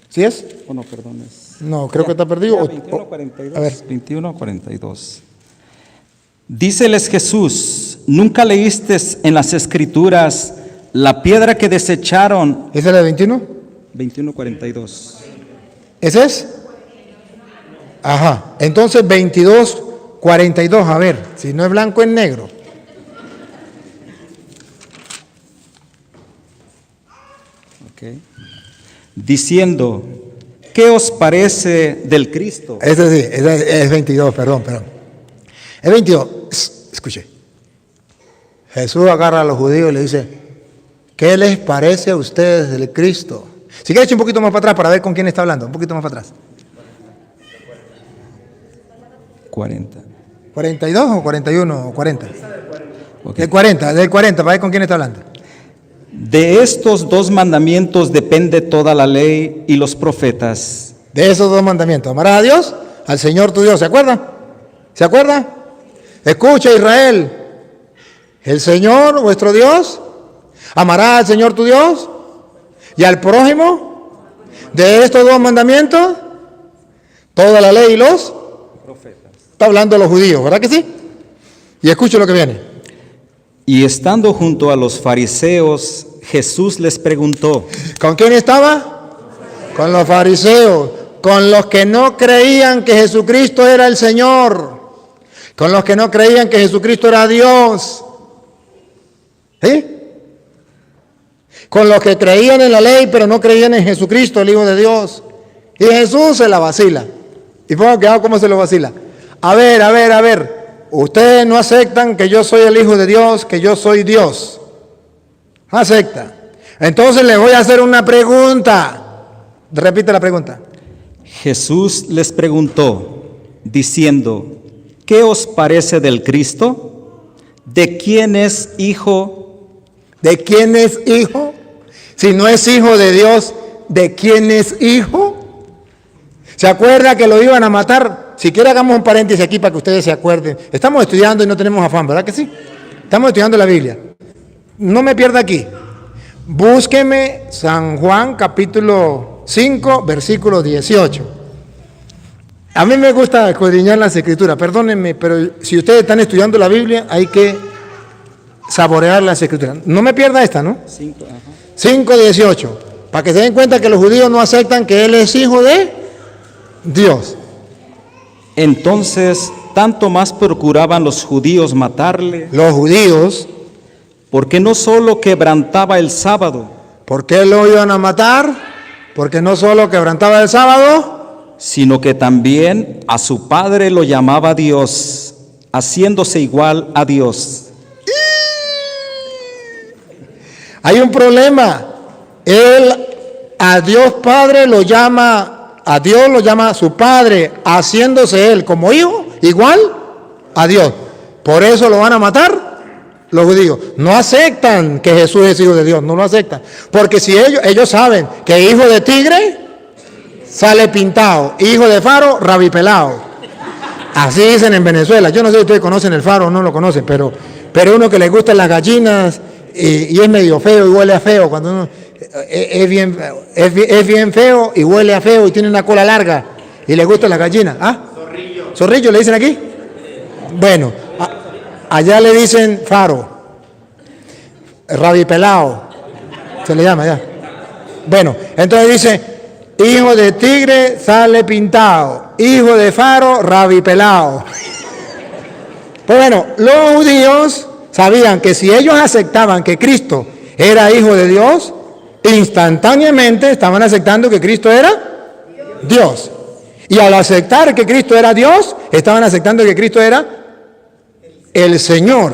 ¿Sí es? Oh, no, perdón. No, creo que está perdido. Ya, 21, 42. A ver. 21, 42. Díceles Jesús, ¿nunca leíste en las Escrituras la piedra que desecharon? ¿Esa es la de 21? 21, 42. ¿Ese es? Ajá. Entonces 22, 42. A ver, si no es blanco, es negro. Ok. Diciendo, ¿qué os parece del Cristo? Ese sí, ese es 22, perdón. Es 22. Escuche. Jesús agarra a los judíos y le dice, ¿qué les parece a ustedes del Cristo? Si quieres, un poquito más para atrás para ver con quién está hablando. Un poquito más para atrás. 40. ¿42 o 41 o 40? Ok. Del 40, para ver con quién está hablando. De estos dos mandamientos depende toda la ley y los profetas. De esos dos mandamientos. Amarás a Dios, al Señor tu Dios. ¿Se acuerda? ¿Se acuerda? Escucha, Israel. El Señor, vuestro Dios, amarás al Señor tu Dios y al prójimo. De estos dos mandamientos, toda la ley y los Profetas. Está hablando de los judíos, ¿verdad que sí? Y escuche lo que viene. Y estando junto a los fariseos, Jesús les preguntó, ¿Con quién estaba? Con los fariseos, con los que no creían que Jesucristo era el Señor, con los que no creían que Jesucristo era Dios. ¿Sí? Con los que creían en la ley, pero no creían en Jesucristo, el Hijo de Dios. Y Jesús se la vacila. Y pongan cuidado cómo se lo vacila. A ver. Ustedes no aceptan que yo soy el Hijo de Dios, que yo soy Dios. No acepta. Entonces les voy a hacer una pregunta. Repite la pregunta. Jesús les preguntó, diciendo, ¿qué os parece del Cristo? ¿De quién es hijo? ¿De quién es hijo? Si no es hijo de Dios, ¿de quién es hijo? ¿Se acuerda que lo iban a matar? Si quiere hagamos un paréntesis aquí para que ustedes se acuerden. Estamos estudiando y no tenemos afán, ¿verdad que sí? Estamos estudiando la Biblia. No me pierda aquí. Búsqueme San Juan capítulo 5, versículo 18. A mí me gusta escudriñar las escrituras, perdónenme, pero si ustedes están estudiando la Biblia hay que saborear las escrituras. No me pierda esta, ¿no? 5:18. Para que se den cuenta que los judíos no aceptan que Él es hijo de Dios. Entonces, tanto más procuraban los judíos matarle, Los judíos, porque no solo quebrantaba el sábado, ¿por qué lo iban a matar? Porque no solo quebrantaba el sábado, sino que también a su padre lo llamaba Dios, haciéndose igual a Dios. hay un problema. Él a Dios Padre lo llama, a Dios lo llama su Padre, haciéndose Él como hijo, igual a Dios. Por eso lo van a matar los judíos. No aceptan que Jesús es hijo de Dios, no lo aceptan. Porque si ellos saben que hijo de tigre sale pintado, hijo de faro, rabipelado. Así dicen en Venezuela. Yo no sé si ustedes conocen el faro o no lo conocen, pero uno que le gustan las gallinas y es medio feo y huele a feo. Cuando uno es bien feo y huele a feo y tiene una cola larga y le gustan las gallinas. ¿Ah? Zorrillo le dicen aquí. Bueno, allá le dicen faro, rabipelado, se le llama allá. Bueno, entonces dice, hijo de tigre sale pintado, hijo de faro rabipelado. Pues bueno, los judíos sabían que si ellos aceptaban que Cristo era hijo de Dios, instantáneamente estaban aceptando que Cristo era Dios. Y al aceptar que Cristo era Dios, estaban aceptando que Cristo era el Señor.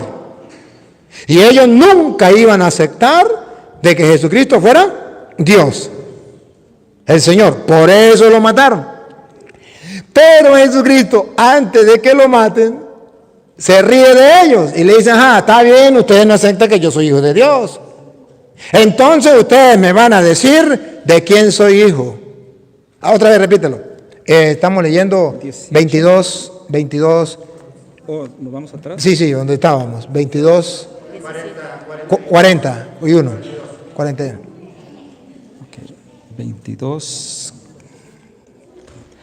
Y ellos nunca iban a aceptar de que Jesucristo fuera Dios, el Señor. Por eso lo mataron. Pero Jesucristo, antes de que lo maten, se ríe de ellos y le dice, ajá, está bien, ustedes no aceptan que yo soy hijo de Dios. Entonces ustedes me van a decir de quién soy hijo. Otra vez repítelo. Estamos leyendo 22. Oh, ¿nos vamos atrás? Sí, donde estábamos. 22. 41. 41. Okay. 22.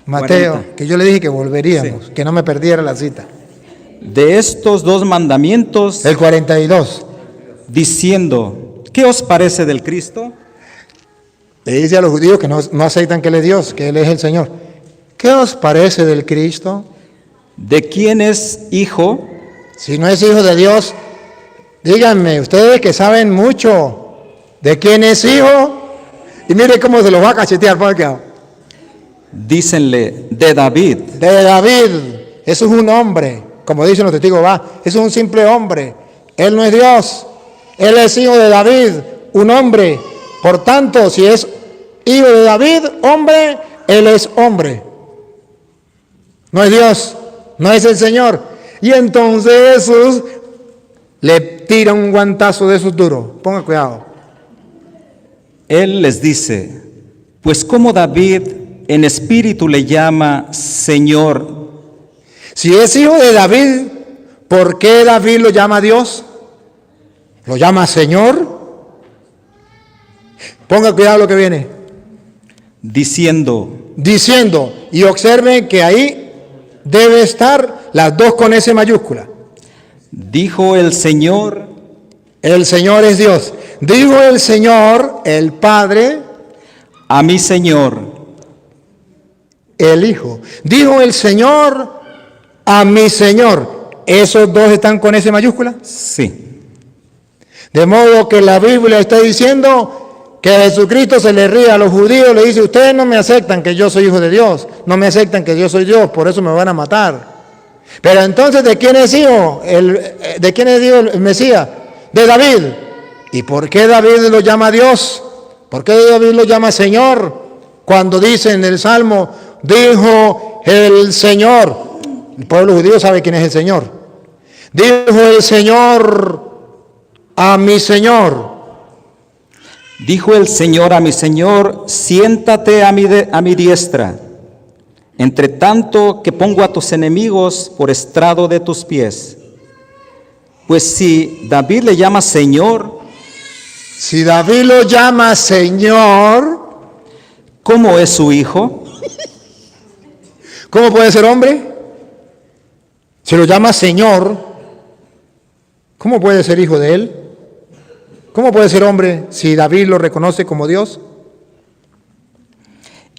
Mateo, 40. que yo le dije que volveríamos, que no me perdiera la cita. De estos dos mandamientos, El 42. diciendo, ¿qué os parece del Cristo? Le dice a los judíos que no aceptan que Él es Dios, que Él es el Señor. ¿Qué os parece del Cristo? ¿De quién es hijo? Si no es hijo de Dios, díganme, ustedes que saben mucho, ¿de quién es hijo? Y mire cómo se los va a cachetear, porque Dícenle, de David. de David, eso es un hombre, como dicen los testigos, eso es un simple hombre, él no es Dios, él es hijo de David, un hombre, por tanto, si es hijo de David, hombre, él es hombre, no es Dios, no es el Señor. Y entonces Jesús le tira un guantazo de esos duros, ponga cuidado. Él les dice, pues como David en espíritu le llama Señor. Si es hijo de David, ¿por qué David lo llama Dios? ¿Lo llama Señor? Ponga cuidado lo que viene. Diciendo, Y observen que ahí debe estar las dos con S mayúscula. dijo el Señor, El Señor es Dios. Dijo el Señor, el Padre, a mi Señor. el Hijo. Dijo el Señor a mi Señor. ¿Esos dos están con S mayúscula? Sí. De modo que la Biblia está diciendo que a Jesucristo se le ríe a los judíos, le dice, ustedes no me aceptan que yo soy hijo de Dios, no me aceptan que yo soy Dios, por eso me van a matar. Pero entonces, ¿de quién es hijo? ¿De quién es hijo el Mesías? De David. ¿Y por qué David lo llama Dios? ¿Por qué David lo llama Señor? Cuando dice en el Salmo, dijo el Señor. El pueblo judío sabe quién es el Señor. Dijo el Señor a mi Señor. Dijo el Señor a mi Señor, siéntate a mi diestra, entre tanto que pongo a tus enemigos por estrado de tus pies. Pues si David le llama Señor, Si David lo llama Señor, ¿cómo es su hijo? ¿cómo puede ser hombre? Si lo llama Señor, ¿cómo puede ser hijo de él? ¿Cómo puede ser hombre si David lo reconoce como Dios?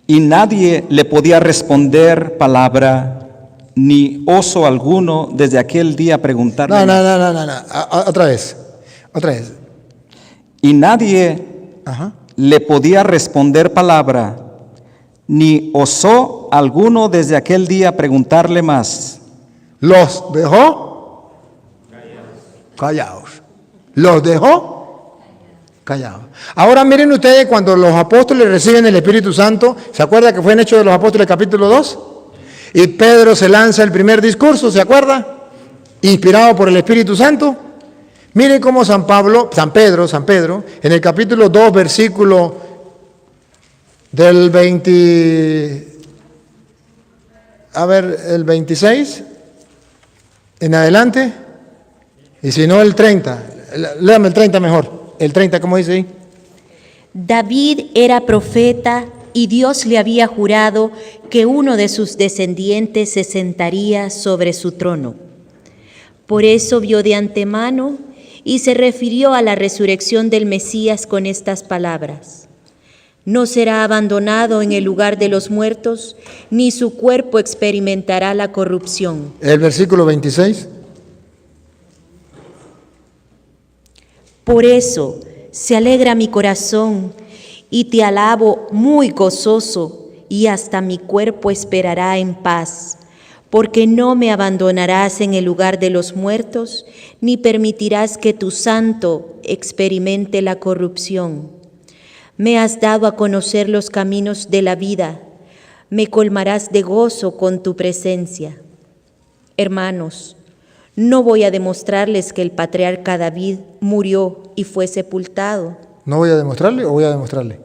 Y nadie le podía responder palabra, ni oso alguno desde aquel día preguntarle. No. Otra vez. Y nadie Ajá. le podía responder palabra, ni osó alguno desde aquel día preguntarle más. Los dejó callados. Los dejó callados. Ahora miren ustedes cuando los apóstoles reciben el Espíritu Santo, ¿se acuerda que fue en Hechos de los Apóstoles capítulo 2? Y Pedro se lanza el primer discurso, ¿se acuerda? Inspirado por el Espíritu Santo. Miren cómo San Pedro, en el capítulo 2, versículo del 26 en adelante, y si no el 30, léame el 30 mejor. El 30, ¿cómo dice ahí? David era profeta y Dios le había jurado que uno de sus descendientes se sentaría sobre su trono. Por eso vio de antemano y se refirió a la resurrección del Mesías con estas palabras: no será abandonado en el lugar de los muertos, ni su cuerpo experimentará la corrupción. El versículo 26. Por eso se alegra mi corazón y te alabo muy gozoso, y hasta mi cuerpo esperará en paz, porque no me abandonarás en el lugar de los muertos, ni permitirás que tu santo experimente la corrupción. Me has dado a conocer los caminos de la vida, me colmarás de gozo con tu presencia. Hermanos, no voy a demostrarles que el patriarca David murió y fue sepultado. ¿No voy a demostrarle o voy a demostrarle?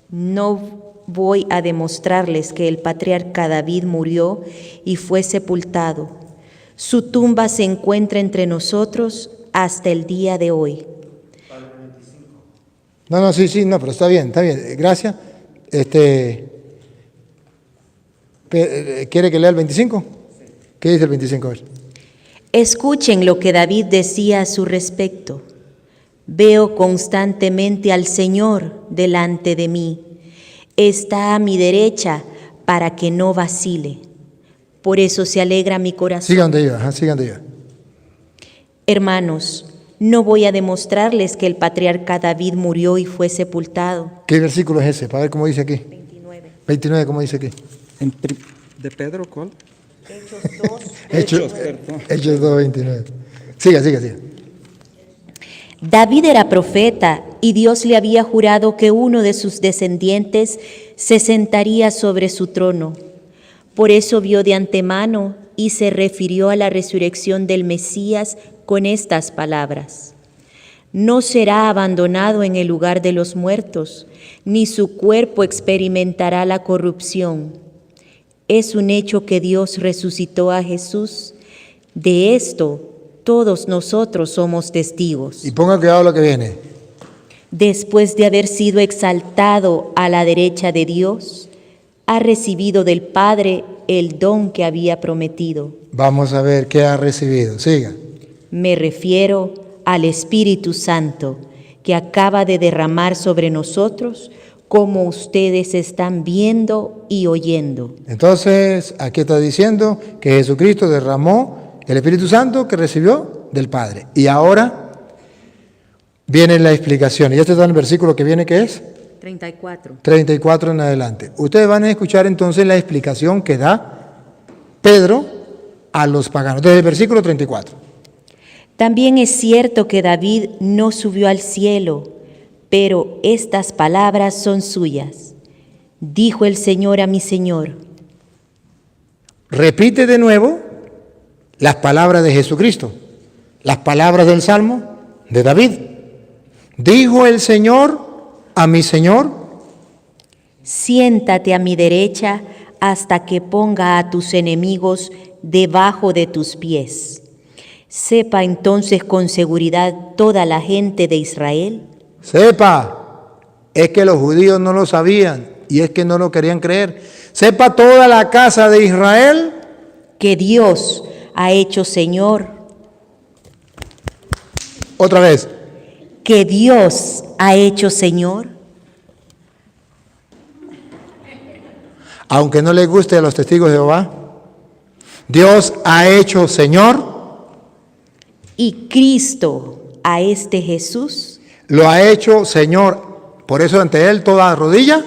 No voy a demostrarles que el patriarca David murió y fue sepultado. Su tumba se encuentra entre nosotros hasta el día de hoy. No, pero está bien. Gracias. ¿Quiere que lea el 25? ¿Qué dice el 25? A ver. Escuchen lo que David decía a su respecto. Veo constantemente al Señor delante de mí. Está a mi derecha para que no vacile. Por eso se alegra mi corazón. Siga donde iba, siga donde iba. Hermanos, no voy a demostrarles que el patriarca David murió y fue sepultado. ¿Qué versículo es ese? Para ver cómo dice aquí. 29. 29, ¿cómo dice aquí? ¿De Pedro cuál? Hechos 2. Hechos 2, 29. Siga. David era profeta y Dios le había jurado que uno de sus descendientes se sentaría sobre su trono. Por eso vio de antemano y se refirió a la resurrección del Mesías con estas palabras: no será abandonado en el lugar de los muertos, ni su cuerpo experimentará la corrupción. Es un hecho que Dios resucitó a Jesús. De esto todos nosotros somos testigos. Y ponga cuidado lo que viene. Después de haber sido exaltado a la derecha de Dios, ha recibido del Padre el don que había prometido. Vamos a ver qué ha recibido. Siga. Me refiero al Espíritu Santo, que acaba de derramar sobre nosotros, como ustedes están viendo y oyendo. Entonces, aquí está diciendo que Jesucristo derramó el Espíritu Santo que recibió del Padre. Y ahora viene la explicación. Y este está en el versículo que viene, ¿qué es? 34. 34 en adelante. Ustedes van a escuchar entonces la explicación que da Pedro a los paganos, desde el versículo 34. También es cierto que David no subió al cielo, pero estas palabras son suyas. Dijo el Señor a mi Señor. Repite de nuevo las palabras de Jesucristo, las palabras del Salmo de David. Dijo el Señor a mi Señor: siéntate a mi derecha hasta que ponga a tus enemigos debajo de tus pies. Sepa entonces con seguridad toda la gente de Israel. Sepa, es que los judíos no lo sabían y es que no lo querían creer. Sepa toda la casa de Israel Que Dios ha hecho Señor. Otra vez. Que Dios ha hecho Señor. Aunque no les guste a los testigos de Jehová, Dios ha hecho Señor. Y Cristo a este Jesús. Lo ha hecho Señor. Por eso ante Él toda rodilla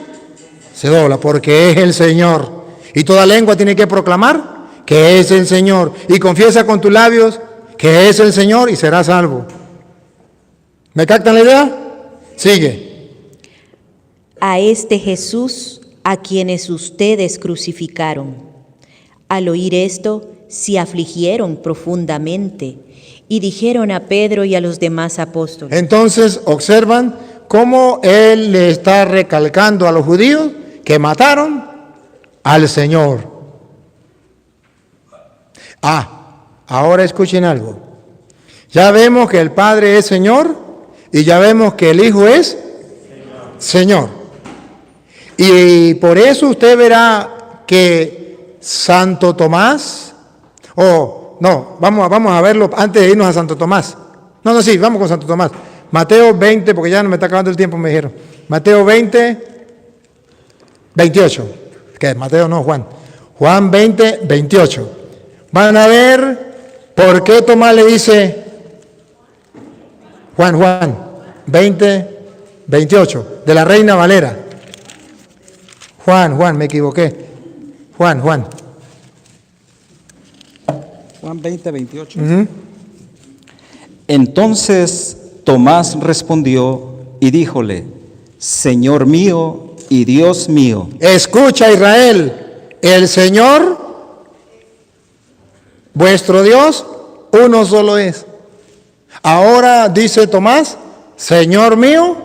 se dobla, porque es el Señor. Y toda lengua tiene que proclamar que es el Señor. Y confiesa con tus labios que es el Señor y serás salvo. ¿Me captan la idea? Sigue. A este Jesús a quienes ustedes crucificaron. Al oír esto, se afligieron profundamente y dijeron a Pedro y a los demás apóstoles. Entonces observan cómo Él le está recalcando a los judíos que mataron al Señor. Ahora escuchen algo. Ya vemos que el Padre es Señor y ya vemos que el Hijo es Señor. Y por eso usted verá que Santo Tomás, vamos a verlo antes de irnos a Santo Tomás. Sí, vamos con Santo Tomás. Mateo 20, porque ya no me está acabando el tiempo, me dijeron. Mateo 20, 28. ¿Qué? Mateo no, Juan. Juan 20, 28. Van a ver por qué Tomás le dice Juan 20, 28, de la Reina Valera. Juan, me equivoqué. Juan. Juan 20, 28. Entonces Tomás respondió y díjole: Señor mío y Dios mío. Escucha, Israel, el Señor, vuestro Dios, uno solo es. Ahora dice Tomás: Señor mío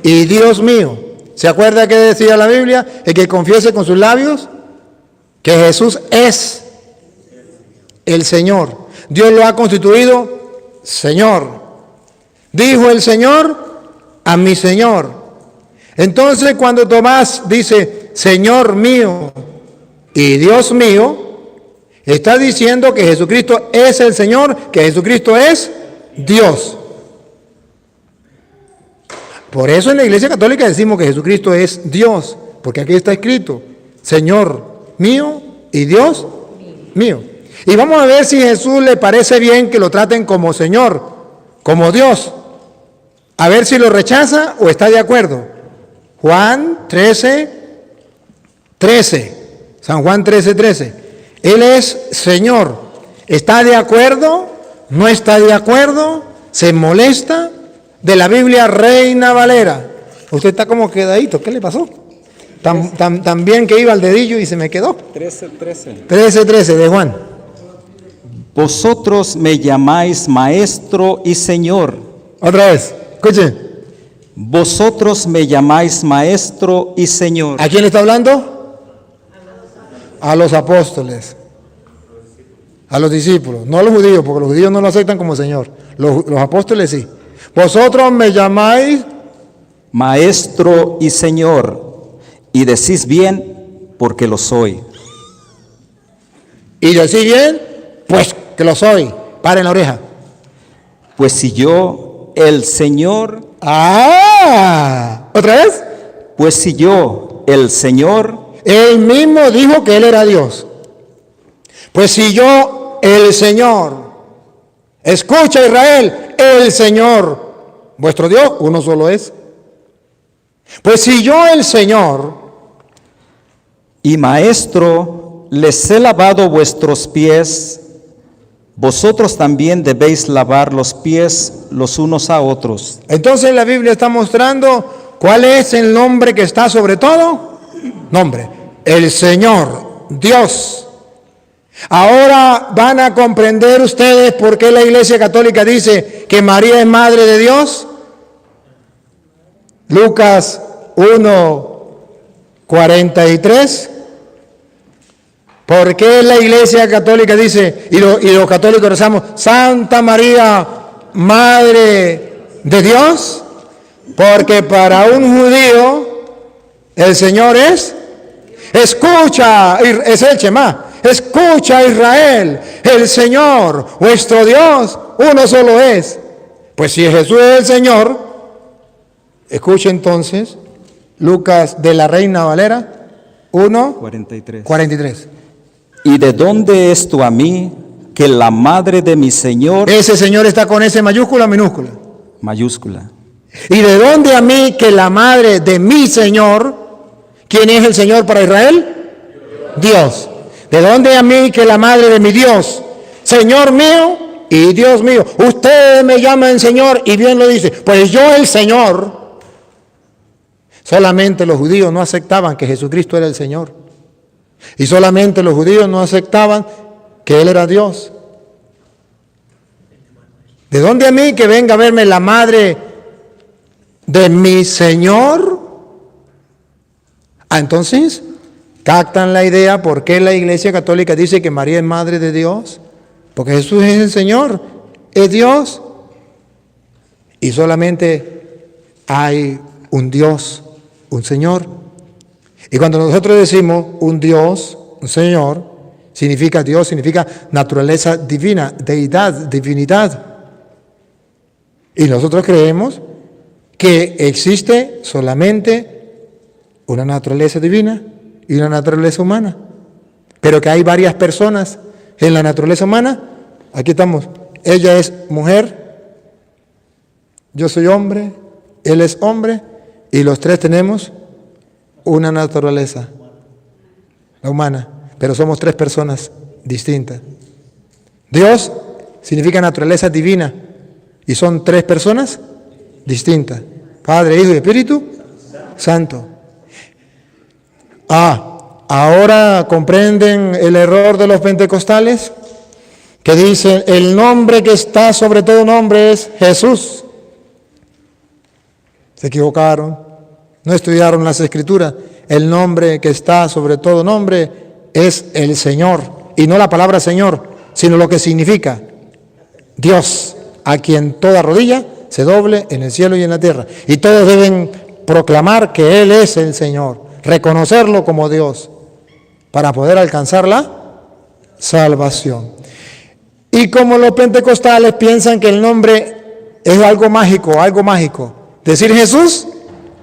y Dios mío. ¿Se acuerda que decía la Biblia? El que confiese con sus labios que Jesús es el Señor. Dios lo ha constituido Señor. Dijo el Señor a mi Señor. Entonces cuando Tomás dice Señor mío y Dios mío, está diciendo que Jesucristo es el Señor, que Jesucristo es Dios. Por eso en la Iglesia Católica decimos que Jesucristo es Dios, porque aquí está escrito Señor mío y Dios mío. Y vamos a ver si a Jesús le parece bien que lo traten como Señor, como Dios. A ver si lo rechaza o está de acuerdo. Juan 13, 13. San Juan 13, 13. Él es Señor. ¿Está de acuerdo? ¿No está de acuerdo? ¿Se molesta? De la Biblia Reina Valera. Usted está como quedadito. ¿Qué le pasó? Tan bien que iba al dedillo y se me quedó. 13, 13. 13, 13 de Juan. Vosotros me llamáis maestro y Señor. Otra vez. Escuchen. Vosotros me llamáis maestro y Señor. ¿A quién le está hablando? A los apóstoles. A los discípulos. No a los judíos, porque los judíos no lo aceptan como Señor. Los apóstoles sí. Vosotros me llamáis Maestro y Señor. Y decís bien porque lo soy. y decís bien, pues que lo soy. Paren la oreja. Pues si yo, el Señor, ¿Otra vez? pues si yo, el Señor, Él mismo dijo que Él era Dios. Pues si yo, el Señor, escucha Israel, el Señor, vuestro Dios, uno solo es. Pues si yo, el Señor, y Maestro, les he lavado vuestros pies, vosotros también debéis lavar los pies los unos a otros. entonces la Biblia está mostrando cuál es el nombre que está sobre todo. Nombre, el Señor, Dios. Ahora van a comprender ustedes por qué la Iglesia Católica dice que María es Madre de Dios. Lucas 1:43. ¿Por qué la Iglesia Católica dice, y los católicos rezamos, Santa María, Madre de Dios? Porque para un judío el Señor escucha, es el Shema, escucha Israel, el Señor, vuestro Dios, uno solo es. Pues si Jesús es el Señor, escuche entonces Lucas de la Reina Valera 43. 1:43. ¿Y de dónde es tú a mí que la madre de mi Señor, Ese Señor está con S mayúscula o minúscula. mayúscula, ¿Y de dónde a mí que la madre de mi Señor? ¿Quién es el Señor para Israel? Dios. ¿De dónde a mí que la madre de mi Dios? Señor mío y Dios mío. Ustedes me llaman Señor y bien lo dice. Pues yo el Señor. Solamente los judíos no aceptaban que Jesucristo era el Señor. Y solamente los judíos no aceptaban que Él era Dios. ¿De dónde a mí que venga a verme la madre de mi Señor? Entonces, captan la idea por qué la Iglesia Católica dice que María es Madre de Dios. Porque Jesús es el Señor, es Dios. Y solamente hay un Dios, un Señor. Y cuando nosotros decimos un Dios, un Señor, significa Dios, significa naturaleza divina, deidad, divinidad. Y nosotros creemos que existe solamente una naturaleza divina y una naturaleza humana. Pero que hay varias personas en la naturaleza humana. Aquí estamos. Ella es mujer, yo soy hombre, él es hombre, y los tres tenemos una naturaleza, la humana, pero somos tres personas distintas. Dios significa naturaleza divina y son tres personas distintas: Padre, Hijo y Espíritu Santo. Ahora comprenden el error de los pentecostales que dicen el nombre que está sobre todo nombre es Jesús. Se equivocaron. No estudiaron las Escrituras. El nombre que está sobre todo nombre es el Señor. Y no la palabra Señor, sino lo que significa Dios, a quien toda rodilla se doble en el cielo y en la tierra. Y todos deben proclamar que Él es el Señor, reconocerlo como Dios, para poder alcanzar la salvación. Y como los pentecostales piensan que el nombre es algo mágico, decir Jesús,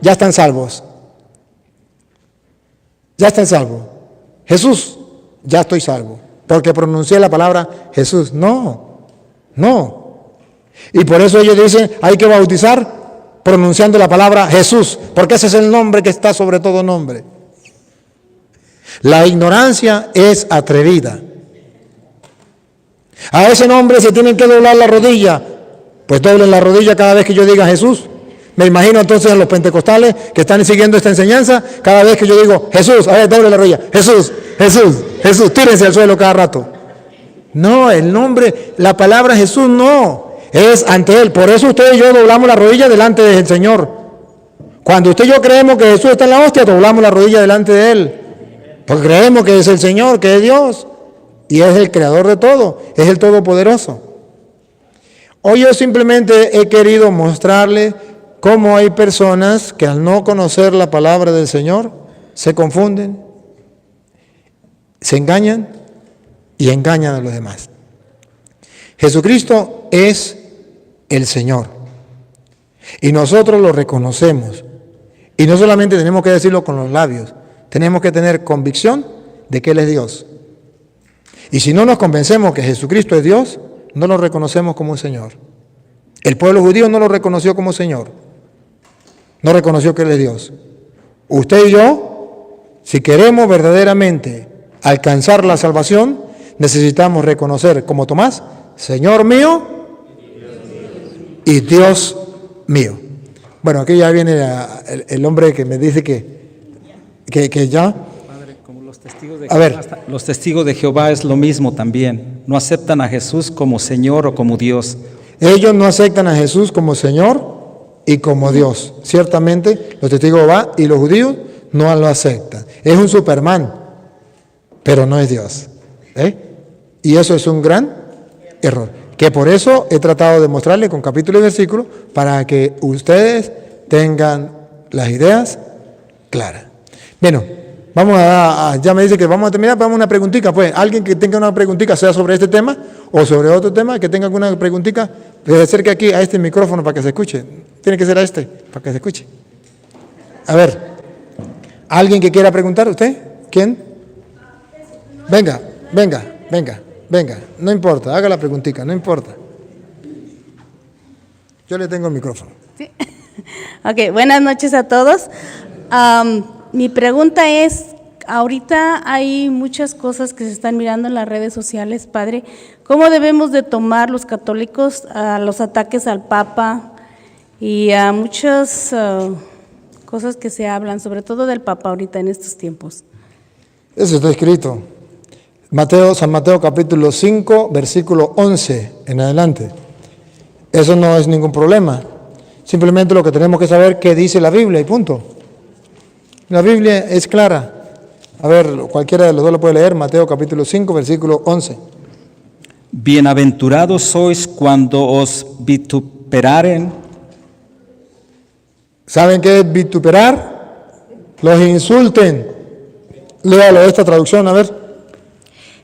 ya están salvos. Ya están salvos. Jesús, ya estoy salvo, porque pronuncié la palabra Jesús. No, no. Y por eso ellos dicen, hay que bautizar pronunciando la palabra Jesús, porque ese es el nombre que está sobre todo nombre. La ignorancia es atrevida. A ese nombre se tienen que doblar la rodilla. Pues doblen la rodilla cada vez que yo diga Jesús. Me imagino entonces a los pentecostales que están siguiendo esta enseñanza, cada vez que yo digo Jesús, a ver, doble la rodilla, Jesús, Jesús, Jesús, tírense al suelo cada rato. No, el nombre, la palabra Jesús no, es ante Él. Por eso usted y yo doblamos la rodilla delante del Señor. Cuando usted y yo creemos que Jesús está en la hostia, doblamos la rodilla delante de Él. Porque creemos que es el Señor, que es Dios, y es el creador de todo, es el todopoderoso. Hoy yo simplemente he querido mostrarle cómo hay personas que al no conocer la palabra del Señor, se confunden, se engañan y engañan a los demás. Jesucristo es el Señor y nosotros lo reconocemos. Y no solamente tenemos que decirlo con los labios, tenemos que tener convicción de que Él es Dios. Y si no nos convencemos que Jesucristo es Dios, no lo reconocemos como Señor. El pueblo judío no lo reconoció como Señor. No reconoció que Él es Dios. Usted y yo, si queremos verdaderamente alcanzar la salvación, necesitamos reconocer como Tomás, Señor mío y Dios mío. Bueno, aquí ya viene el hombre que me dice que ya... Padre, como los testigos de A ver. Jehová, los testigos de Jehová es lo mismo también. No aceptan a Jesús como Señor o como Dios. Ellos no aceptan a Jesús como Señor y como Dios. Ciertamente, los testigos de Jehová y los judíos no lo aceptan. Es un Superman, pero no es Dios. Y eso es un gran error. Que por eso he tratado de mostrarle con capítulo y versículo para que ustedes tengan las ideas claras. Bueno, vamos ya me dice que vamos a terminar, vamos a una preguntita, pues. Alguien que tenga una preguntita, sea sobre este tema o sobre otro tema, que tenga alguna preguntita, se acerque aquí a este micrófono para que se escuche. Tiene que ser a este, para que se escuche. A ver, ¿alguien que quiera preguntar? ¿Usted? ¿Quién? Venga. No importa, haga la preguntita, no importa. Yo le tengo el micrófono. Sí. Ok, buenas noches a todos. Mi pregunta es, ahorita hay muchas cosas que se están mirando en las redes sociales, Padre. ¿Cómo debemos de tomar los católicos a los ataques al Papa y a muchas cosas que se hablan, sobre todo del Papa ahorita en estos tiempos? Eso está escrito. San Mateo capítulo 5, versículo 11 en adelante. Eso no es ningún problema. Simplemente lo que tenemos que saber qué dice la Biblia y punto. La Biblia es clara. A ver, cualquiera de los dos lo puede leer. Mateo capítulo 5, versículo 11. Bienaventurados sois cuando os vituperaren. ¿Saben qué es vituperar? Los insulten. Léalo esta traducción, a ver.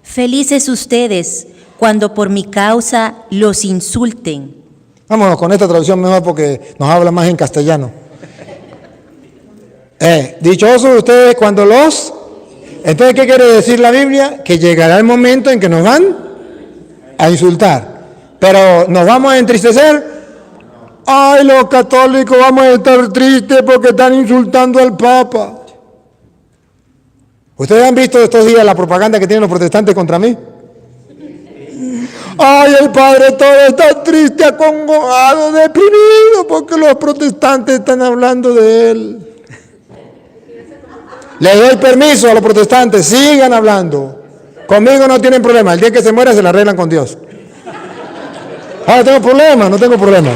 Felices ustedes cuando por mi causa los insulten. Vámonos con esta traducción mejor porque nos habla más en castellano. Dichosos ustedes cuando los... Entonces, ¿qué quiere decir la Biblia? Que llegará el momento en que nos van a insultar. Pero nos vamos a entristecer. Ay, los católicos vamos a estar tristes porque están insultando al Papa. ¿Ustedes han visto estos días la propaganda que tienen los protestantes contra mí? Ay, el Padre todo está triste, acongojado, deprimido porque los protestantes están hablando de él. Le doy permiso a los protestantes, sigan hablando. Conmigo no tienen problema. El día que se muera se la arreglan con Dios. Ahora tengo problema, no tengo problema.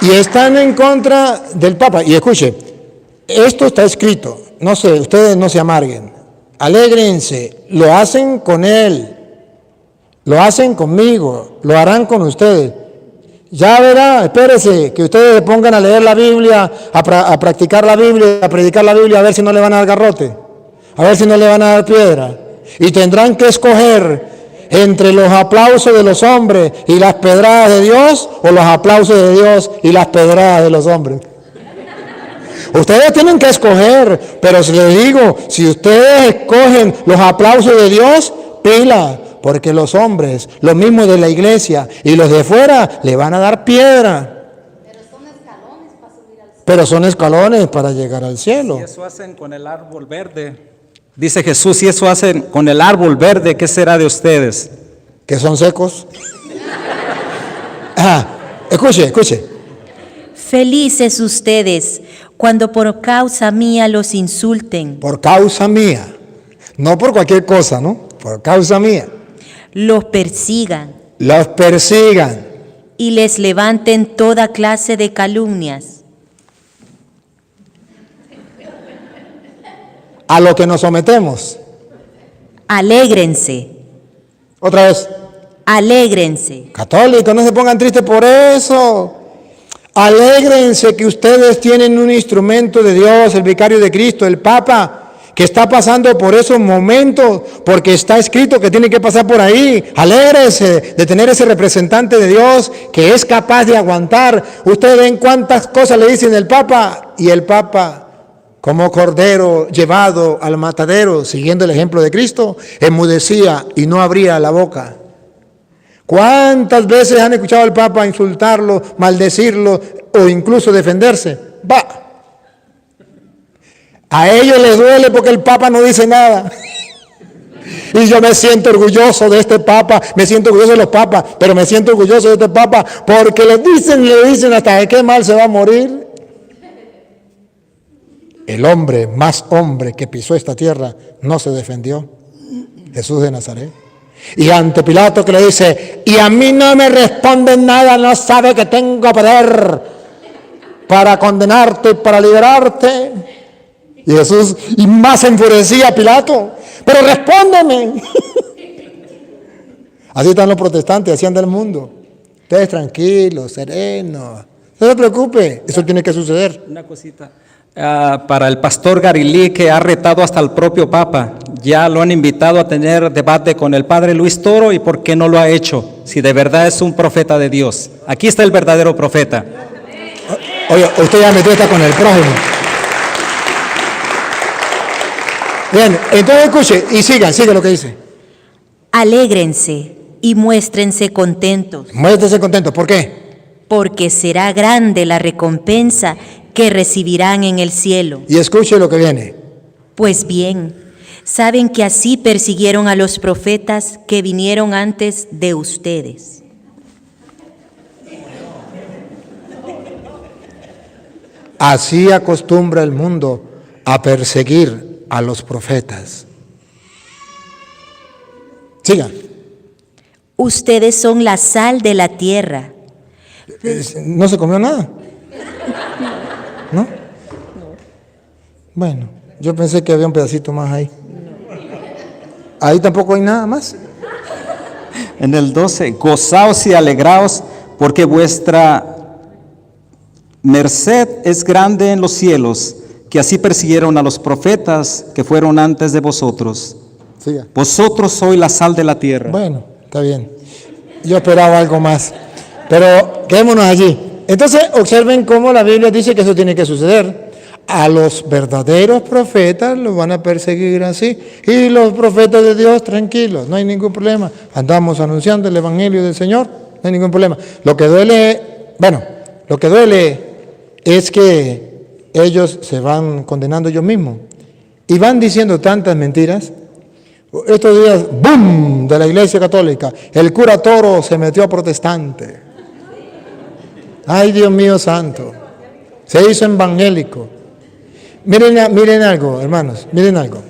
Y están en contra del Papa. Y escuche, esto está escrito. No sé, ustedes no se amarguen. Alégrense. Lo hacen con él. Lo hacen conmigo. Lo harán con ustedes. Ya verá, espérese, que ustedes se pongan a leer la Biblia, a practicar la Biblia, a predicar la Biblia, a ver si no le van a dar garrote. A ver si no le van a dar piedra. Y tendrán que escoger entre los aplausos de los hombres y las pedradas de Dios, o los aplausos de Dios y las pedradas de los hombres. Ustedes tienen que escoger, pero si les digo, si ustedes escogen los aplausos de Dios, pila, porque los hombres, los mismos de la iglesia y los de fuera, le van a dar piedra. Pero son escalones para llegar al cielo. Si eso hacen con el árbol verde, dice Jesús, si eso hacen con el árbol verde, ¿qué será de ustedes? Que son secos. Escuche. Felices ustedes cuando por causa mía los insulten, Por causa mía. No por cualquier cosa, ¿no? Por causa mía. los persigan Los persigan. y les levanten toda clase de calumnias. A lo que nos sometemos. Alégrense, Otra vez. alégrense. Católicos, no se pongan tristes por eso. Alégrense que ustedes tienen un instrumento de Dios, el vicario de Cristo, el Papa, que está pasando por esos momentos, porque está escrito que tiene que pasar por ahí. Alégrense de tener ese representante de Dios que es capaz de aguantar. Ustedes ven cuántas cosas le dicen el Papa, y el Papa, como cordero llevado al matadero, siguiendo el ejemplo de Cristo, enmudecía y no abría la boca. ¿Cuántas veces han escuchado al Papa insultarlo, maldecirlo o incluso defenderse? Va. A ellos les duele porque el Papa no dice nada. Y yo me siento orgulloso de este Papa, me siento orgulloso de los papas, pero me siento orgulloso de este Papa porque le dicen hasta de qué mal se va a morir. El hombre más hombre que pisó esta tierra no se defendió, Jesús de Nazaret. Y ante Pilato que le dice, y a mí no me responden nada, no sabe que tengo poder para condenarte y para liberarte. Y Jesús, y más se enfurecía Pilato, pero respóndeme. Así están los protestantes, así anda el mundo. Ustedes tranquilos, serenos, no se preocupe, eso tiene que suceder. Una cosita. Para el pastor Garilí, que ha retado hasta el propio Papa, ya lo han invitado a tener debate con el padre Luis Toro, y ¿por qué no lo ha hecho? Si de verdad es un profeta de Dios. Aquí está el verdadero profeta. Oye, usted ya metió esta con el prójimo. Bien, entonces escuche y siga lo que dice. Alégrense y muéstrense contentos, Muéstrese contento, ¿por qué? porque será grande la recompensa que recibirán en el cielo. Y escuche lo que viene. Pues bien, saben que así persiguieron a los profetas que vinieron antes de ustedes. Así acostumbra el mundo a perseguir a los profetas. Siga. Ustedes son la sal de la tierra. ¿No se comió nada? ¿No? Bueno, yo pensé que había un pedacito más ahí. Ahí tampoco hay nada más. En el 12, gozaos y alegraos, porque vuestra merced es grande en los cielos, que así persiguieron a los profetas que fueron antes de vosotros. Siga. Vosotros sois la sal de la tierra. Bueno, está bien. Yo esperaba algo más. Pero quedémonos allí. Entonces, observen cómo la Biblia dice que eso tiene que suceder. A los verdaderos profetas los van a perseguir así. Y los profetas de Dios, tranquilos, no hay ningún problema. Andamos anunciando el Evangelio del Señor, no hay ningún problema. Lo que duele es que ellos se van condenando ellos mismos. Y van diciendo tantas mentiras. Estos días, ¡boom!, de la Iglesia Católica. El cura Toro se metió a protestante. Ay, Dios mío santo. Se hizo evangélico. Miren algo, hermanos, miren algo.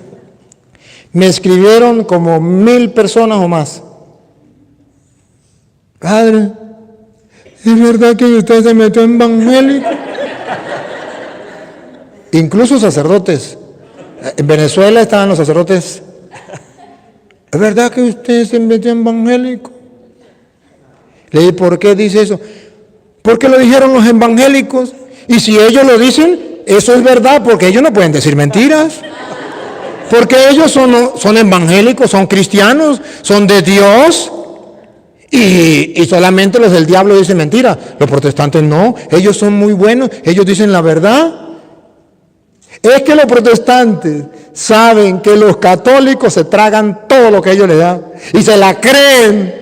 Me escribieron como 1000 personas o más. Padre, ¿es verdad que usted se metió en evangélico? Incluso sacerdotes. En Venezuela estaban los sacerdotes. ¿Es verdad que usted se metió en evangélico? Le dije, ¿por qué dice eso? Porque lo dijeron los evangélicos. Y si ellos lo dicen, eso es verdad, porque ellos no pueden decir mentiras. Porque ellos son evangélicos, son cristianos, son de Dios. Y solamente los del diablo dicen mentiras. Los protestantes no, ellos son muy buenos, ellos dicen la verdad. Es que los protestantes saben que los católicos se tragan todo lo que ellos les dan y se la creen.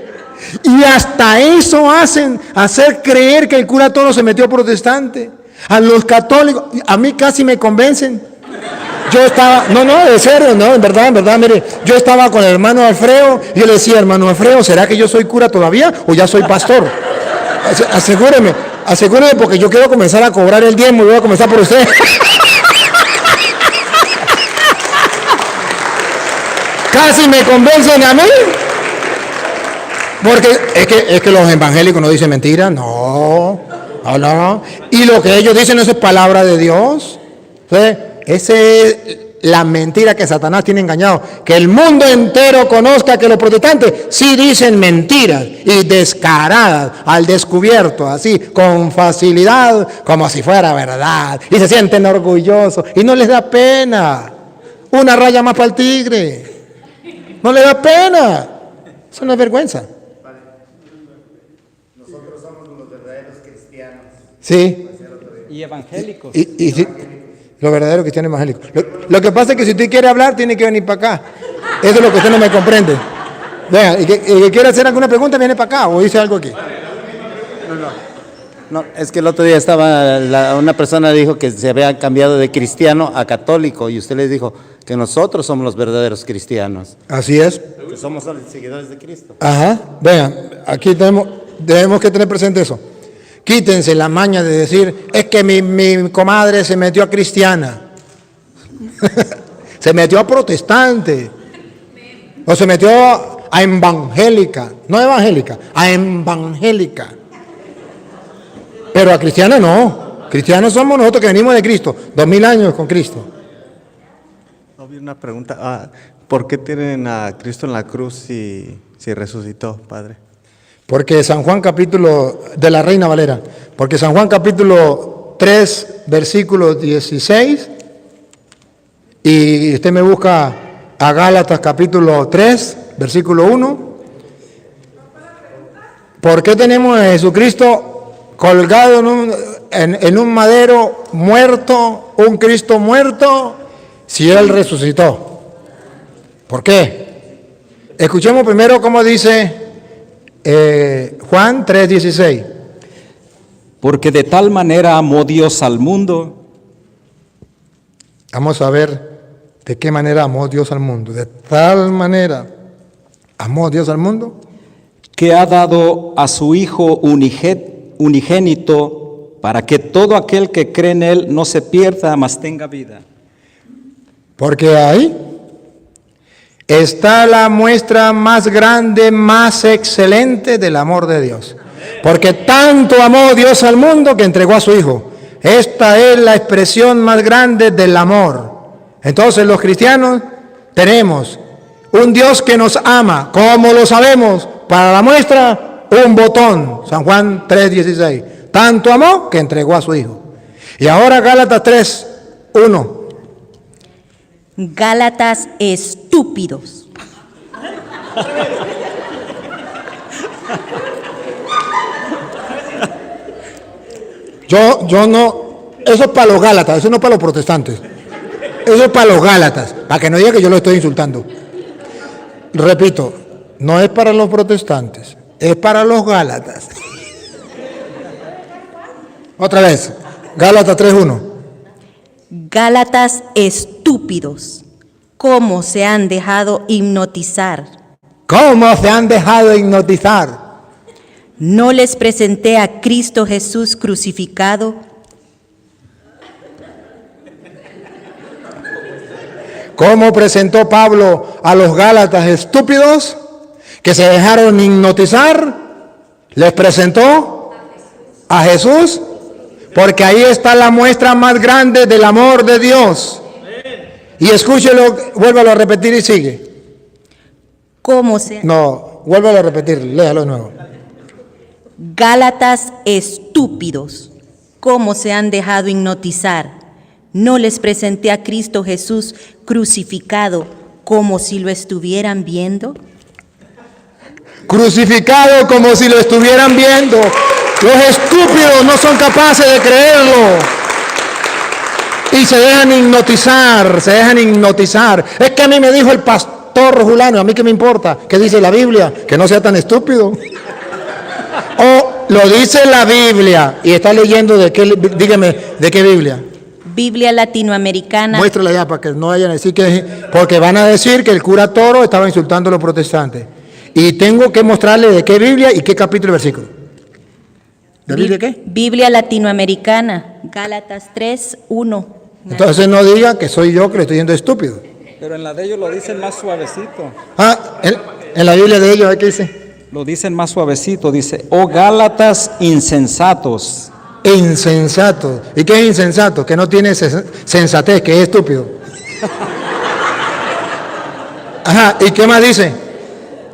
Y hasta eso hacen, hacer creer que el cura Toro se metió protestante. A los católicos, a mí casi me convencen. Yo estaba, de serio, en verdad, mire, yo estaba con el hermano Alfredo y yo le decía, hermano Alfredo, ¿será que yo soy cura todavía o ya soy pastor? Asegúreme porque yo quiero comenzar a cobrar el diezmo y voy a comenzar por usted. Casi me convencen a mí. Porque es que los evangélicos no dicen mentiras, no. Y lo que ellos dicen eso es palabra de Dios. ¿Sí? Esa es la mentira que Satanás tiene engañado. Que el mundo entero conozca que los protestantes sí dicen mentiras y descaradas, al descubierto, así, con facilidad, como si fuera verdad. Y se sienten orgullosos y no les da pena. Una raya más para el tigre. No les da pena. Eso no es vergüenza. Nosotros somos los verdaderos cristianos. Sí. Y evangélicos. Y sí, los verdaderos cristianos evangélicos. Lo que pasa es que si usted quiere hablar, tiene que venir para acá. Eso es lo que usted no me comprende. Venga, y que quiere hacer alguna pregunta, viene para acá o dice algo aquí. No, es que el otro día una persona dijo que se había cambiado de cristiano a católico y usted les dijo que nosotros somos los verdaderos cristianos. Así es. Que somos los seguidores de Cristo. Ajá. Vean, aquí debemos que tener presente eso. Quítense la maña de decir, es que mi comadre se metió a cristiana. Se metió a protestante. O se metió a evangélica. No evangélica, a evangélica. Pero a cristiana no. Cristianos somos nosotros que venimos de Cristo. 2000 años con Cristo. Había una pregunta. ¿Por qué tienen a Cristo en la cruz si resucitó, Padre? Porque San Juan capítulo, de la Reina Valera, porque San Juan capítulo 3, versículo 16, y usted me busca a Gálatas capítulo 3, versículo 1. ¿Por qué tenemos a Jesucristo colgado en un madero muerto, un Cristo muerto, si Él resucitó? ¿Por qué? Escuchemos primero cómo dice Juan 3:16. Porque de tal manera amó Dios al mundo. Vamos a ver de qué manera amó Dios al mundo. De tal manera amó Dios al mundo, Que ha dado a su Hijo unigénito, para que todo aquel que cree en Él no se pierda, mas tenga vida. porque ahí está la muestra más grande, más excelente del amor de Dios. Porque tanto amó Dios al mundo que entregó a su Hijo. Esta es la expresión más grande del amor. Entonces los cristianos tenemos un Dios que nos ama. ¿Cómo lo sabemos? Para la muestra, un botón. San Juan 3:16. Tanto amó que entregó a su Hijo. Y ahora Gálatas 3:1. Gálatas estúpidos. Yo no, eso es para los gálatas, eso no es para los protestantes. Eso es para los gálatas, para que no diga que yo lo estoy insultando. Repito, no es para los protestantes, es para los gálatas. Otra vez, Gálatas 3:1. Gálatas estúpidos. ¿Cómo se han dejado hipnotizar? ¿Cómo se han dejado hipnotizar? ¿No les presenté a Cristo Jesús crucificado? ¿Cómo presentó Pablo a los gálatas estúpidos que se dejaron hipnotizar? Les presentó a Jesús, porque ahí está la muestra más grande del amor de Dios. Y escúchelo, vuélvalo a repetir y sigue. ¿Cómo se... No, vuélvalo a repetir, léalo de nuevo. Gálatas estúpidos. ¿Cómo se han dejado hipnotizar? ¿No les presenté a Cristo Jesús crucificado como si lo estuvieran viendo? Crucificado como si lo estuvieran viendo. Los estúpidos no son capaces de creerlo. Y se dejan hipnotizar, se dejan hipnotizar. Es que a mí me dijo el pastor Julano, a mí qué me importa, ¿qué dice la Biblia? Que no sea tan estúpido. O lo dice la Biblia y está leyendo de qué, dígame, ¿de qué Biblia? Biblia latinoamericana. Muéstrala ya para que no vayan a decir que, porque van a decir que el cura Toro estaba insultando a los protestantes. Y tengo que mostrarle de qué Biblia y qué capítulo y versículo. ¿De Biblia qué? Biblia latinoamericana, Gálatas 3:1. Entonces no diga que soy yo que le estoy diciendo estúpido. Pero en la de ellos lo dicen más suavecito. En la Biblia de ellos, ¿qué dice? Lo dicen más suavecito, dice, oh Gálatas insensatos. Insensato. ¿Y qué es insensato? Que no tiene sensatez, que es estúpido. Ajá, ¿y qué más dice?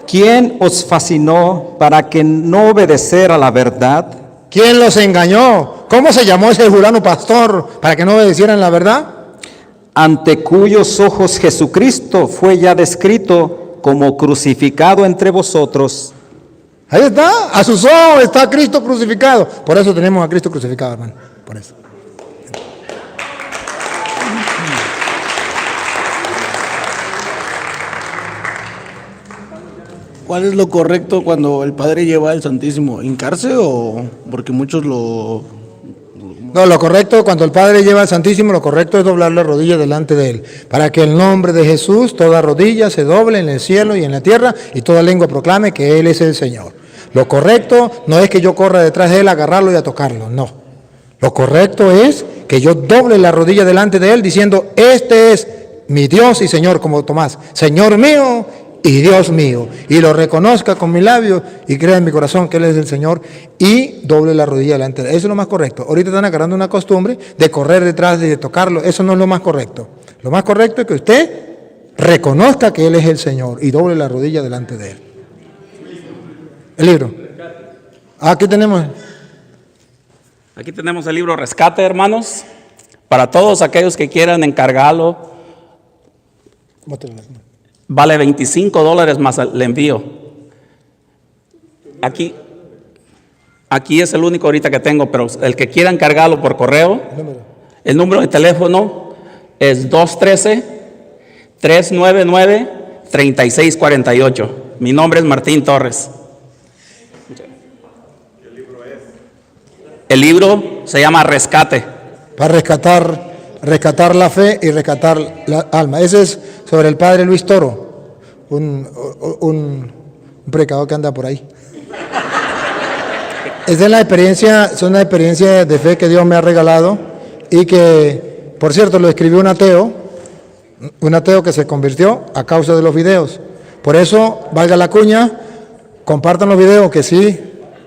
¿Quién os fascinó para que no obedecer a la verdad? ¿Quién los engañó? ¿Cómo se llamó ese Julano pastor para que no obedecieran la verdad? Ante cuyos ojos Jesucristo fue ya descrito como crucificado entre vosotros. Ahí está, a sus ojos está Cristo crucificado. Por eso tenemos a Cristo crucificado, hermano. Por eso. ¿Cuál es lo correcto cuando el padre lleva el Santísimo? ¿Hincarse o porque muchos lo... No, lo correcto, cuando el Padre lleva al Santísimo, lo correcto es doblar la rodilla delante de Él, para que el nombre de Jesús, toda rodilla se doble en el cielo y en la tierra, y toda lengua proclame que Él es el Señor. Lo correcto no es que yo corra detrás de Él a agarrarlo y a tocarlo, no. Lo correcto es que yo doble la rodilla delante de Él, diciendo, este es mi Dios y Señor, como Tomás, Señor mío y Dios mío, y lo reconozca con mis labios y crea en mi corazón que Él es el Señor y doble la rodilla delante de Él. Eso es lo más correcto. Ahorita están agarrando una costumbre de correr detrás de tocarlo. Eso no es lo más correcto. Lo más correcto es que usted reconozca que Él es el Señor y doble la rodilla delante de Él. El libro. Aquí tenemos. Aquí tenemos el libro Rescate, hermanos, para todos aquellos que quieran encargarlo. Vale $25 más el envío. Aquí es el único ahorita que tengo, pero el que quiera encargarlo por correo, el número de teléfono es 213-399-3648. Mi nombre es Martín Torres. El libro se llama Rescate. Para rescatar la fe y rescatar la alma. Ese es sobre el padre Luis Toro, un predicador que anda por ahí. Esa es la experiencia, son las experiencias de fe que Dios me ha regalado y que, por cierto, lo escribió un ateo que se convirtió a causa de los videos. Por eso, valga la cuña, compartan los videos que sí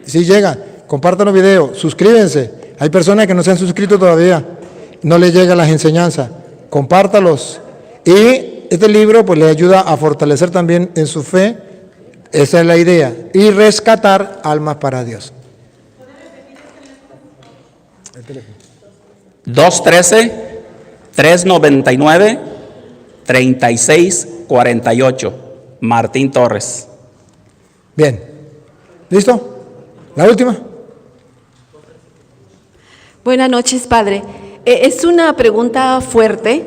llegan, compartan los videos, suscríbanse. Hay personas que no se han suscrito todavía, no les llegan las enseñanzas, compártalos. Y este libro pues le ayuda a fortalecer también en su fe, esa es la idea, y rescatar almas para Dios. 213-399-3648. Martín Torres. Bien, ¿listo? ¿La última? Buenas noches, padre. Es una pregunta fuerte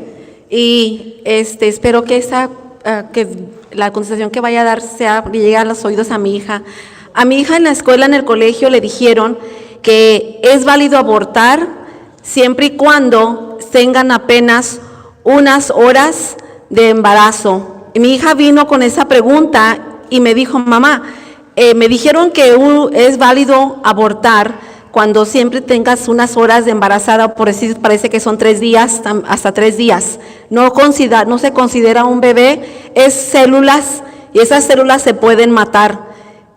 y espero que que la contestación que vaya a dar llegue a los oídos a mi hija. A mi hija en la escuela, en el colegio, le dijeron que es válido abortar siempre y cuando tengan apenas unas horas de embarazo. Y mi hija vino con esa pregunta y me dijo, mamá, me dijeron que es válido abortar cuando siempre tengas unas horas de embarazada, por decir, parece que son 3 días, hasta 3 días. No se considera un bebé, es células, y esas células se pueden matar.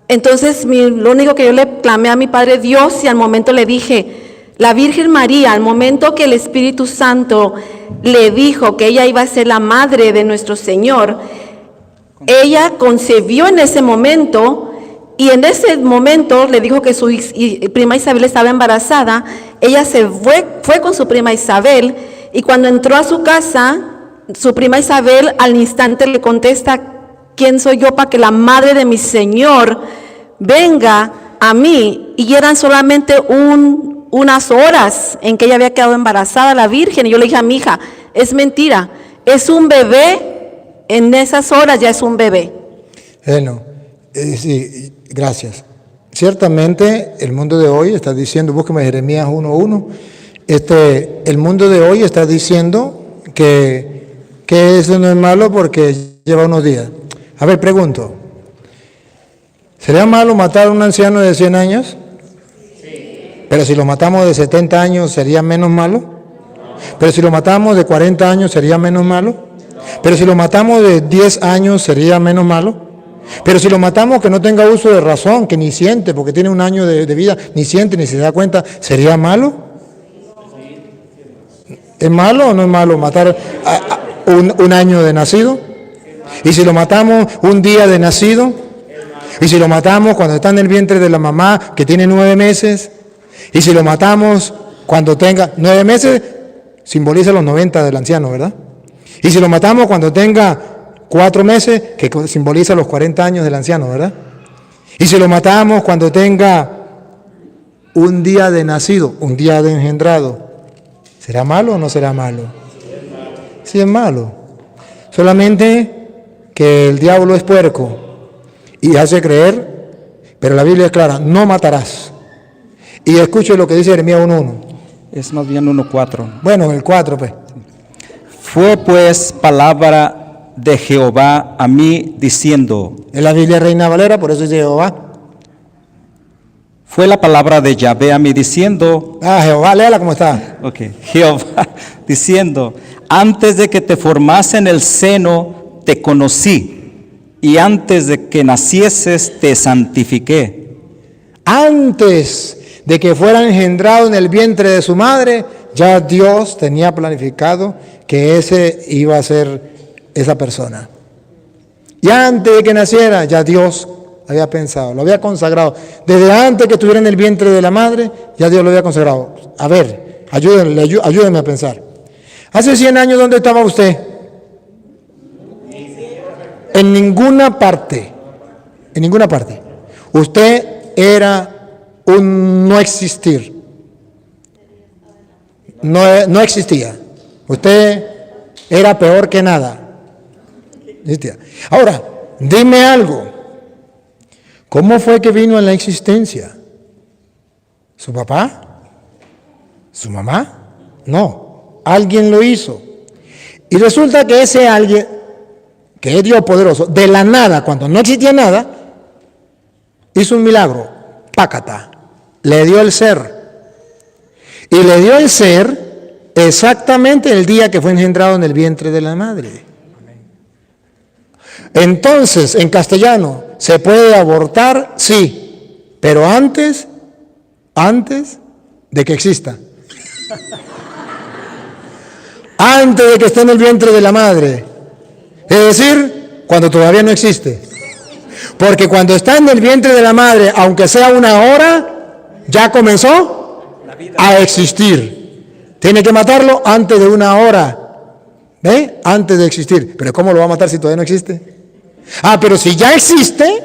Entonces, lo único que yo le clamé a mi Padre Dios, y al momento le dije, la Virgen María, al momento que el Espíritu Santo le dijo que ella iba a ser la madre de nuestro Señor, ella concebió en ese momento. Y en ese momento le dijo que su prima Isabel estaba embarazada. Ella se fue con su prima Isabel, y cuando entró a su casa, su prima Isabel al instante le contesta, ¿quién soy yo para que la madre de mi Señor venga a mí? Y eran solamente un unas horas en que ella había quedado embarazada, la virgen, y yo le dije a mi hija, es mentira, es un bebé, en esas horas ya es un bebé. Bueno, sí, gracias. Ciertamente el mundo de hoy está diciendo, búsqueme Jeremías 1:1, el mundo de hoy está diciendo que eso no es malo porque lleva unos días. A ver, pregunto, ¿sería malo matar a un anciano de 100 años? Sí. Pero si lo matamos de 70 años, ¿sería menos malo? Pero si lo matamos de 40 años, ¿sería menos malo? Pero si lo matamos de 10 años, ¿sería menos malo? Pero si lo matamos que no tenga uso de razón, que ni siente, porque tiene un año de vida, ni siente, ni se da cuenta, ¿sería malo? ¿Es malo o no es malo matar un año de nacido? ¿Y si lo matamos un día de nacido? ¿Y si lo matamos cuando está en el vientre de la mamá, que tiene 9 meses? ¿Y si lo matamos cuando tenga 9 meses? Simboliza los 90 del anciano, ¿verdad? ¿Y si lo matamos cuando tenga 4 meses, que simboliza los 40 años del anciano, ¿verdad? Y si lo matamos cuando tenga un día de nacido, un día de engendrado, ¿será malo o no será malo? Sí es malo. Solamente que el diablo es puerco y hace creer, pero la Biblia es clara, no matarás. Y escuche lo que dice Jeremías 1:1. Es más bien 1:4. Bueno, el 4 pues. Fue pues palabra de Jehová a mí diciendo. En la Biblia Reina Valera, por eso dice Jehová. Fue la palabra de Yahvé a mí diciendo. Jehová, léala como está. Ok, Jehová diciendo, antes de que te formase en el seno, te conocí, y antes de que nacieses, te santifiqué. Antes de que fuera engendrado en el vientre de su madre, ya Dios tenía planificado que ese iba a ser esa persona. Y antes de que naciera, ya Dios había pensado, lo había consagrado. Desde antes que estuviera en el vientre de la madre, ya Dios lo había consagrado. A ver, ayúdenme a pensar. Hace 100 años, ¿dónde estaba usted? En ninguna parte. En ninguna parte. Usted era un no existir. No existía. Usted era peor que nada. Ahora, dime algo. ¿Cómo fue que vino a la existencia? ¿Su papá? ¿Su mamá? No, alguien lo hizo. Y resulta que ese alguien, que es Dios poderoso, de la nada, cuando no existía nada, hizo un milagro. Pácata. Le dio el ser. Y le dio el ser exactamente el día que fue engendrado en el vientre de la madre. Entonces, en castellano, ¿se puede abortar? Sí, pero antes de que exista. Antes de que esté en el vientre de la madre. Es decir, cuando todavía no existe. Porque cuando está en el vientre de la madre, aunque sea una hora, ya comenzó a existir. Tiene que matarlo antes de una hora. ¿Ve? Antes de existir. Pero ¿cómo lo va a matar si todavía no existe? Pero si ya existe,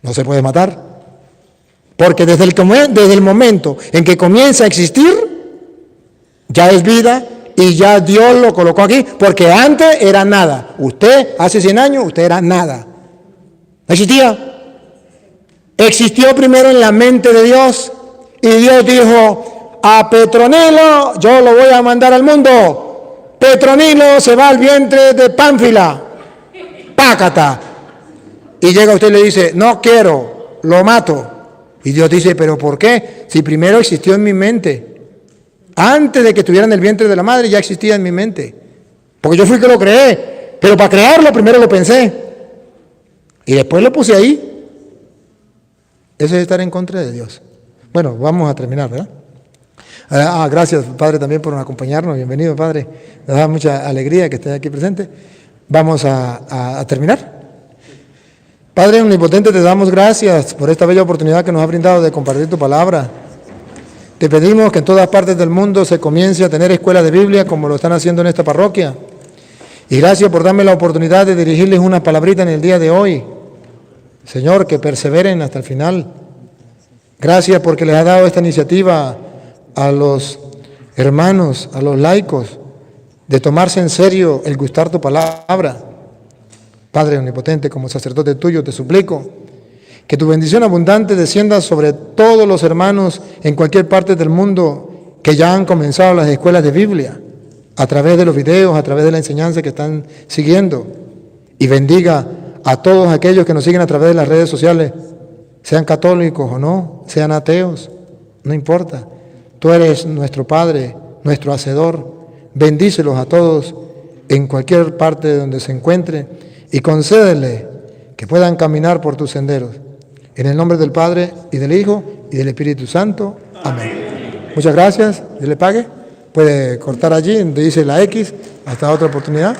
no se puede matar. Porque desde el momento en que comienza a existir, ya es vida y ya Dios lo colocó aquí, porque antes era nada. Usted, hace 100 años, usted era nada. ¿No existía? Existió primero en la mente de Dios y Dios dijo, a Petronilo yo lo voy a mandar al mundo. Petronilo se va al vientre de Pánfila. Pácata. Y llega usted y le dice, no quiero, lo mato. Y Dios dice, ¿pero por qué? Si primero existió en mi mente. Antes de que estuviera en el vientre de la madre ya existía en mi mente. Porque yo fui que lo creé. Pero para crearlo primero lo pensé. Y después lo puse ahí. Eso es estar en contra de Dios. Bueno, vamos a terminar, ¿verdad? Gracias, Padre, también por acompañarnos. Bienvenido, Padre. Me da mucha alegría que esté aquí presente. Vamos a terminar. Padre omnipotente, te damos gracias por esta bella oportunidad que nos ha brindado de compartir tu palabra. Te pedimos que en todas partes del mundo se comience a tener escuelas de Biblia como lo están haciendo en esta parroquia. Y gracias por darme la oportunidad de dirigirles una palabrita en el día de hoy. Señor, que perseveren hasta el final. Gracias porque les ha dado esta iniciativa a los hermanos, a los laicos, de tomarse en serio el gustar tu palabra. Padre omnipotente, como sacerdote tuyo, te suplico que tu bendición abundante descienda sobre todos los hermanos en cualquier parte del mundo que ya han comenzado las escuelas de Biblia, a través de los videos, a través de la enseñanza que están siguiendo, y bendiga a todos aquellos que nos siguen a través de las redes sociales, sean católicos o no, sean ateos, no importa. Tú eres nuestro Padre, nuestro Hacedor. Bendícelos a todos en cualquier parte de donde se encuentren y concédele que puedan caminar por tus senderos. En el nombre del Padre, y del Hijo, y del Espíritu Santo. Amén. Muchas gracias. Dios le pague. Puede cortar allí donde dice la X. Hasta otra oportunidad.